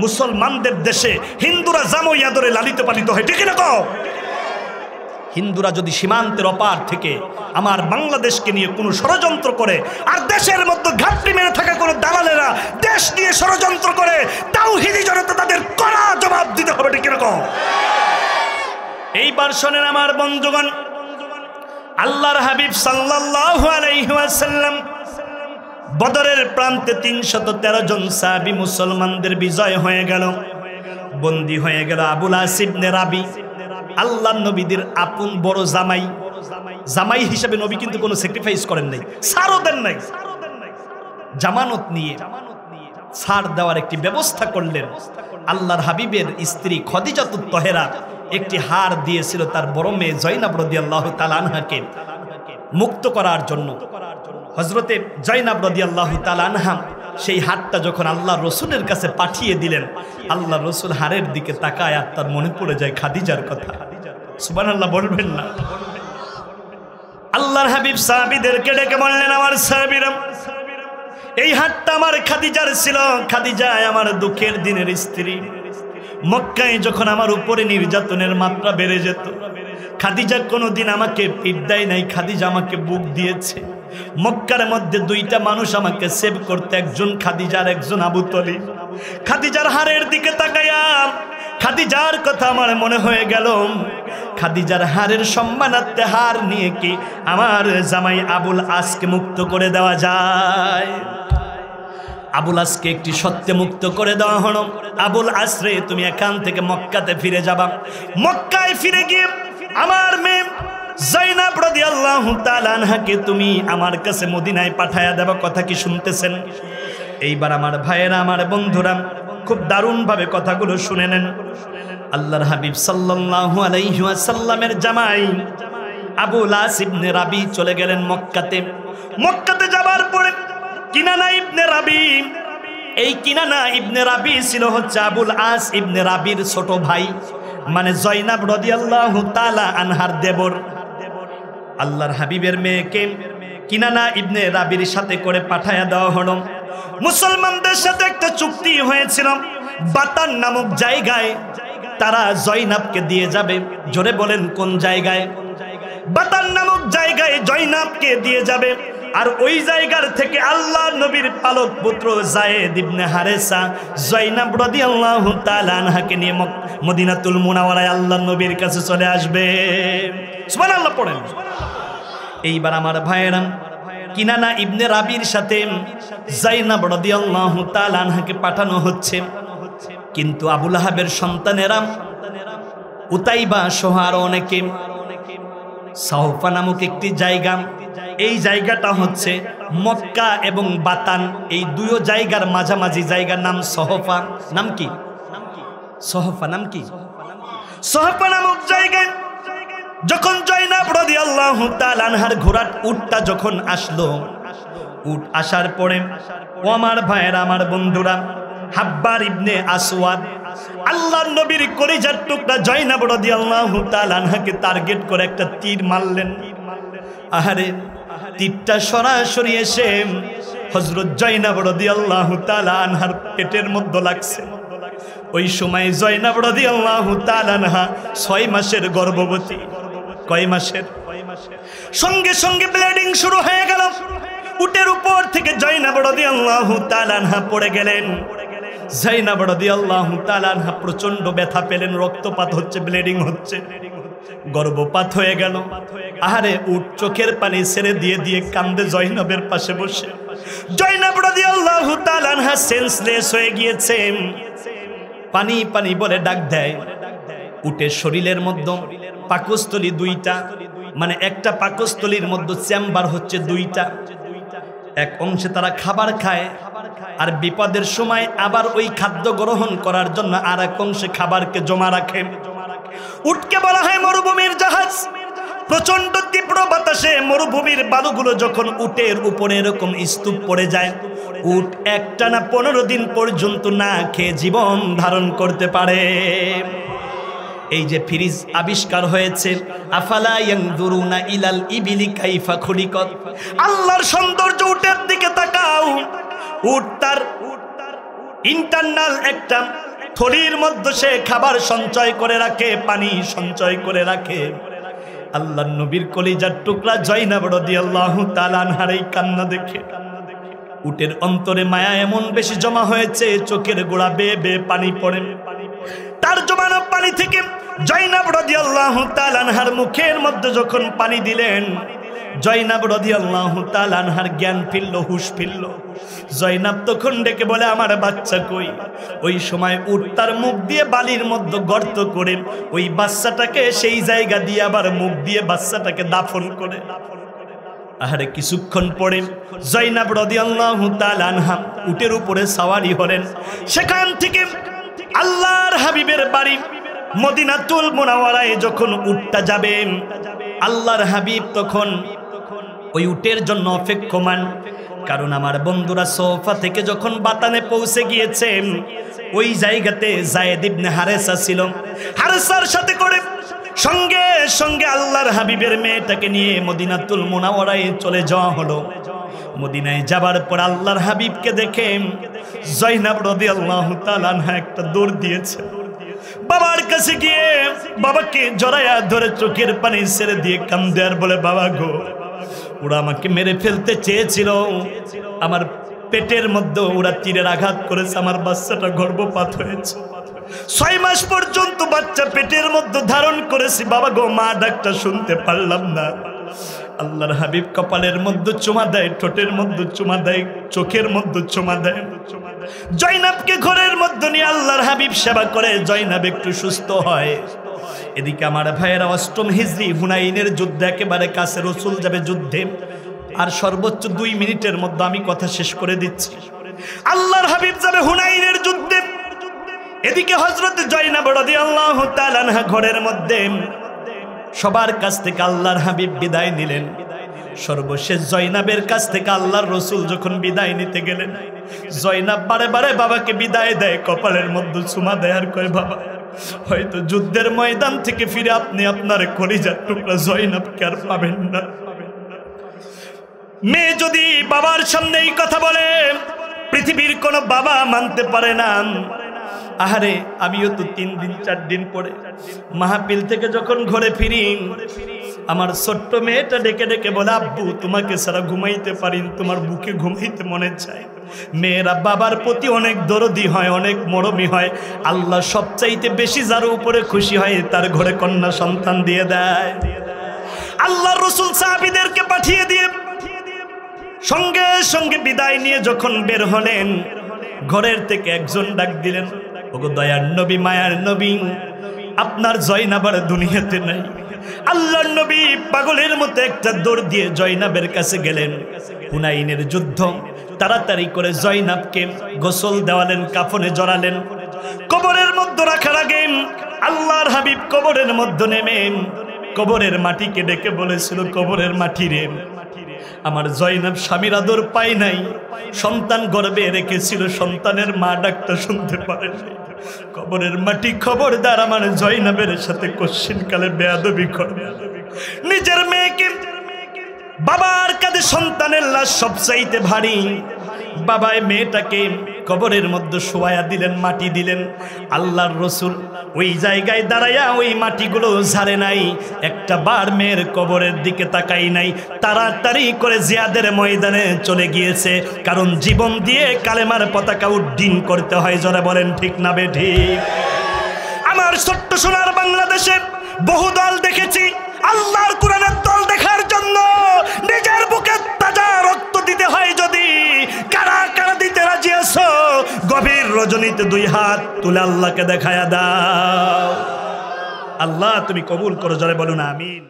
মুসলমানদের দেশে হিন্দুরা জামই আদরে লালিত পালিত হয়, ঠিক এরকম। হিন্দুরা যদি সীমান্তের অপার থেকে আমার বাংলাদেশকে নিয়ে কোনো ষড়যন্ত্র করে, আর দেশের মধ্যে ঘাপটি মেরে থাকা কোনো দালালেরা দেশ নিয়ে ষড়যন্ত্র করে, তাওহীদি জনতা তাদের কড়া জবাব দিতে হবে, ঠিক এরকম। এইবার শোনেন আমার বন্ধুগণ, আল্লাহর হাবিব সাল্লাল্লাহু আলাইহি ওয়াসাল্লাম বদরের প্রান্তে 313 জন সাহাবী মুসলমানদের বিজয় হয়ে গেল, বন্দী হয়ে গেল আবুল আস ইবনে রাবি, আল্লাহর নবীদের আপন বড় জামাই। জামাই হিসেবে নবী কিন্তু কোনো স্যাক্রিফাইস করেন নাই, ছাড়ও দেন নাই। জামানত নিয়ে ছাড় দেওয়ার একটি ব্যবস্থা করলেন। আল্লাহর হাবিবের স্ত্রী খদিজাতুত তহেরা একটি হার দিয়েছিল তার বড় মেয়ে জয়নাব রাদিয়াল্লাহু তাআলা আনহাকে মুক্ত করার জন্য। হযরতে জয়নাব রাদিয়াল্লাহু তাআলা আনহা সেই হারটা যখন আল্লাহ রসুলের কাছে পাঠিয়ে দিলেন, আল্লাহ রসুল হারের দিকে তাকায় আর তার মনে পড়ে যায় খাদিজার কথা। সুবহানাল্লাহ বলবেন না? আল্লাহর হাবিব সাহাবীদেরকে ডেকে বললেন, আমার সাহাবীরা, এই হারটা আমার খাদিজার ছিল। খাদিজা আমার দুঃখের দিনের স্ত্রী। মক্কায় যখন আমার উপরে নির্যাতনের মাত্রা বেড়ে যেত, খাদিজা কোনোদিন আমাকে পিঠ দেয় নাই, খাদিজা আমাকে বুক দিয়েছে। মক্কার মধ্যে 2টা মানুষ আমাকে সেভ করতে, একজন খাদিজার, একজন আবু তলিব। খাদিজার হারের দিকে তাকায়া খাদিজার কথা আমার মনে হয়ে গেল। খাদিজার হারের সম্মানার্থে হার নিয়ে কি আমার জামাই আবুল আসকে মুক্ত করে দেওয়া যায়? আবুল আসকে একটি সত্যে মুক্ত করে দেওয়া হলো। আবুল আসরে, তুমি এখান থেকে মক্কাতে ফিরে যাবা। মক্কায় ফিরে গিয়ে আমার মেয়ে যায়নাব রাদিয়াল্লাহু তাআলা আনহাকে তুমি আমার কাছে মদিনায় পাঠায়া দেবা, কথা কি শুনতেছেন? এইবার আমার ভাইয়েরা, আমার বন্ধুরা, খুব দারুণ ভাবে কথাগুলো শুনে নেন। আল্লাহর হাবিব সাল্লাল্লাহু আলাইহি ওয়াসাল্লামের জামাই আবুল আস ইবনে রাবি চলে গেলেন মক্কাতে। মক্কাতে যাবার পরে কিনানা ইবনে রাবি, এই কিনানা ইবনে রাবি ছিল হচ্ছে আবুল আস ইবনে রাবির ছোট ভাই, মানে যায়নাব রাদিয়াল্লাহু তাআলা আনহার দেবর। আল্লাহর হাবিবের মেয়েকে কিনানা ইবনে রাবির সাথে করে পাঠায়া দেওয়া হলো। মুসলমানদের সাথে একটা চুক্তি হয়েছিল, বাতান নামক জায়গায় তারা যায়নাবকে দিয়ে যাবে। জোরে বলেন কোন জায়গায়? বাতান নামক জায়গায় যায়নাবকে দিয়ে যাবে। আর ওই জায়গার থেকে আল্লাহর নবীর পালক পুত্র যায়েদ ইবনে হারেসা যায়নাব রাদিয়াল্লাহু তাআলা আনহাকে নিয়ে মদিনাতুল মুনাওয়ারায় আল্লাহর নবীর কাছে চলে আসবে। সুবহানাল্লাহ পড়েন। এইবার আমার ভাইয়েরা, কিনানা ইবনে রাবির সাথে যায়নাব রাদিয়াল্লাহু তাআলা আনহাকে পাঠানো হচ্ছে। কিন্তু আবু লাহাবের সন্তানেরা উতাইবা সহ আরো অনেকে সাহফা নামক একটি জায়গা, এই জায়গাটা হচ্ছে মক্কা এবং বাতান, এই দুই জায়গার মাঝামাঝি জায়গার নাম সহফা। নাম কি? সহফা। নাম কি? সহফা নামক জায়গায় যখন যায়নাব রাদিয়াল্লাহু তাআলা আনহার ঘোড়ার উটটা যখন আসলো, উট আসার পরে ও আমার ভাইয়েরা, আমার বন্ধুরা, হাব্বার ইবনে আসওয়াদ আল্লাহর নবীর কলিজার টুকরা যায়নাব রাদিয়াল্লাহু তাআলা আনহাকে টার্গেট করে একটা তীর মারলেন। আহারে, তীরটা সরাসরি এসে হযরত যায়নাব রাদিয়াল্লাহু তাআলা আনহার পেটের মধ্যে লাগছে। ওই সময় যায়নাব রাদিয়াল্লাহু তাআলা আনহা 6 মাসের গর্ভবতী। কয় মাসের? সঙ্গে সঙ্গে ব্লিডিং শুরু হয়ে গেল। উটের উপর থেকে যায়নাব রাদিয়াল্লাহু তাআলা আনহা পড়ে গেলেন। যায়নাব রাদিয়াল্লাহু তাআলা আনহা প্রচন্ড ব্যথা পেলেন, রক্তপাত হচ্ছে, ব্লিডিং হচ্ছে, গর্ভপাত হয়ে গেল। আহারে, উট চোখের পানি ছেড়ে দিয়ে দিয়ে কান্দে যায়নাবের পাশে বসে। যায়নাব রাদিয়াল্লাহু তাআলা আনহা সেন্সলেস হয়ে গিয়েছে, পানি পানি বলে ডাক দেয়। উটের শরীরের মধ্যে পাকস্থলী 2টা, মানে একটা পাকস্থলীর মধ্যে চেম্বার হচ্ছে 2টা। এক অংশে তারা খাবার খায়, আর বিপদের সময় আবার ওই খাদ্য গ্রহণ করার জন্য আর এক অংশে খাবারকে জমা রাখে। উটকে বলা হয় মরুভূমির জাহাজ। প্রচন্ড তীব্র বাতাসে মরুভূমির বালুগুলো যখন উটের উপরে এরকম স্তূপ পড়ে যায়, উট একটানা 15 দিন পর্যন্ত না খেয়ে জীবন ধারণ করতে পারে। এই যে ফ্রিজ আবিষ্কার হয়েছে, আফালা ইয়ানজুরুনা ইলাল ইবিলি কাইফা খুলিকাত, আল্লাহর সৌন্দর্য উটের দিকে তাকাও। উট তার ইন্টারনাল একটা থলির মধ্যে সে খাবার সঞ্চয় করে রাখে, পানি সঞ্চয় করে রাখে। আল্লাহর নবীর কলিজার টুকরা যায়নাব রাদিয়াল্লাহু তাআলা আনহার এই কান্না দেখে উটের অন্তরে মায়া এমন বেশি জমা হয়েছে, চোখের গোড়া বেয়ে বেয়ে পানি পড়ে। তার জমানো পানি থেকে যায়নাব রাদিয়াল্লাহু তাআলা আনহার মুখের মধ্যে যখন পানি দিলেন, যায়নাব রাদিয়াল্লাহু তাআলা আনহার জ্ঞান ফিরল, হুঁশ ফিরল। যায়নাব তখন ডেকে বলে, আমার বাচ্চা কই? ওই সময় উট তার মুখ দিয়ে বালির মধ্যে গর্ত করে ওই বাচ্চাটাকে সেই জায়গা দিয়ে আবার মুখ দিয়ে বাচ্চাটাকে দাফন করে। আরে কিছুক্ষণ পরে যায়নাব রাদিয়াল্লাহু তাআলা আনহা উটের উপরে সাওয়ারি হলেন। সেখান থেকে আল্লাহর হাবিবের বাড়ি মদিনাতুল মুনাওয়ারায় যখন উটটা যাবে, আল্লাহর হাবিব তখন ওই উটের জন্য অপেক্ষমান। কারণ আমার বন্ধুরা, সোফা থেকে যখন বাতানে পৌঁছে গিয়েছেন, ওই জায়গাতে যায়েদ ইবনে হারেসা ছিল। হারেসার সাথে করে সঙ্গে সঙ্গে আল্লাহর হাবিবের মেয়েটাকে নিয়ে মদিনাতুল মুনাওয়ারায় চলে যাওয়া হলো। মদিনায় যাবার পর আল্লাহর হাবিবকে দেখে যায়নাব রাদিয়াল্লাহু তাআলা আনহা একটা দৌড় দিয়েছে। বাবার কাছে গিয়ে বাবাকে জড়ায়া ধরে চোখের পানি ছেড়ে দিয়ে কান্দে আর বলে, বাবা গো, ওরা আমাকে মেরে ফেলতে চেয়েছিল, আমার পেটের মধ্যে ওরা তীরের আঘাত করেছে, আমার বাচ্চাটা গর্ভপাত হয়েছে, 6 মাস পর্যন্ত বাচ্চা পেটের মধ্যে ধারণ করেছি, বাবা গো, মা ডাকটা শুনতে পারলাম না। আল্লাহর হাবিব কপালের মধ্যে চুমা দেয়, ঠোঁটের মধ্যে চুমা দেয়, চোখের মধ্যে চুমা দেয়। যায়নাবকে ঘরের মধ্যে নিয়ে আল্লাহর হাবিব সেবা করে। যায়নাব একটু সুস্থ হয়। এদিকে আমার ভাইয়েরা ৮ম হিজরি হুনাইনের যুদ্ধে একেবারে কাছে, রাসূল যাবে যুদ্ধে, আর সর্বোচ্চ 2 মিনিটের মধ্যে আমি কথা শেষ করে দিচ্ছি। আল্লাহর হাবিব যাবে হুনাইনের যুদ্ধে। এদিকে হযরত জয়নাব রাদিয়াল্লাহু তাআলা আনহা ঘরের মধ্যে সবার কাছ থেকে আল্লাহর হাবিব বিদায় নিলেন। সর্বশেষ জয়নাবের কাছ থেকে আল্লাহর রাসূল যখন বিদায় নিতে গেলেন, জয়নাব বারে বারে বাবাকে বিদায় দেয়, কপালের মধ্যে চুমা দেয় আর কয়, বাবা হয়তো যুদ্ধের ময়দান থেকে ফিরে আপনি আপনার কলিজার টুকরা জয়নাবকে আর পাবেন না। মেয়ে যদি বাবার সামনে এই কথা বলে, পৃথিবীর কোন বাবা মানতে পারে না। আহারে, আমিও তো 3 দিন 4 দিন পরে মাহফিল থেকে যখন ঘরে ফিরি, আমার ছোট্ট মেয়েটা ডেকে ডেকে বলে, আব্বু তোমাকে ছাড়া ঘুমাইতে পারি, তোমার বুকে ঘুমাইতে মনে চায়। মেয়েরা বাবার প্রতি অনেক দরদি হয়, অনেক মরমী হয়। আল্লাহ সবচাইতে বেশি যার উপরে খুশি হয় তার ঘরে কন্যা সন্তান দিয়ে দেয়। আল্লাহর রাসূল সাহাবীদেরকে পাঠিয়ে দিয়ে সঙ্গে সঙ্গে বিদায় নিয়ে যখন বের হলেন, ঘরের থেকে একজন ডাক দিলেন, ওগো দয়ার নবী, মায়ার নবী, আপনার জয়নাব আর দুনিয়াতে নাই। আল্লাহর নবী পাগলের মতো একটা দৌড় দিয়ে জয়নাবের কাছে গেলেন। হুনাইনের যুদ্ধ, তাড়াতাড়ি করে জয়নাবকে গোসল দেওয়ালেন, কাফনে জড়ালেন। কবরের মধ্যে রাখার আগে আল্লাহর হাবিব কবরের মধ্যে নেমে কবরের মাটিকে ডেকে বলেছিল, কবরের মাটি রে, আমার জয়নাব স্বামীর আদর পায় নাই, সন্তান গর্ভে রেখেছিল, সন্তানের মা ডাকটা শুনতে পারেন। কবরের মাটি খবরদার আমার জয়নাবের সাথে কশ্চিনকালে বেয়াদবি করবে। নিজের মেয়েকে বাবার কাঁধে সন্তানের লাশ সবচাইতে ভারী। বাবায় মেয়েটাকে কবরের মধ্যে শোয়া দিলেন, মাটি দিলেন। আল্লাহর রাসূল ওই জায়গায় দাঁড়াইয়া ওই মাটিগুলো ঝাড়ে নাই, একটা বার মেয়ের কবরের দিকে তাকাই নাই। তাড়াতাড়ি করে জিহাদের ময়দানে চলে গিয়েছে, কারণ জীবন দিয়ে কালেমার পতাকা উড্ডীন করতে হয়। জোরে বলেন ঠিক না বেঠিক? আমার ছোট্ট সোনার বাংলাদেশে বহু দল দেখেছি, আল্লাহর কোরআনের দল দেখার জন্য নিজের বুকে তাজা রক্ত দিতে হয়। যদি কারা কারা দিতে রাজি আছো, গভীর রজনীতে 2 হাত তুলে আল্লাহকে দেখায়া দাও। আল্লাহ তুমি কবুল করো, জোরে বলুন আমিন।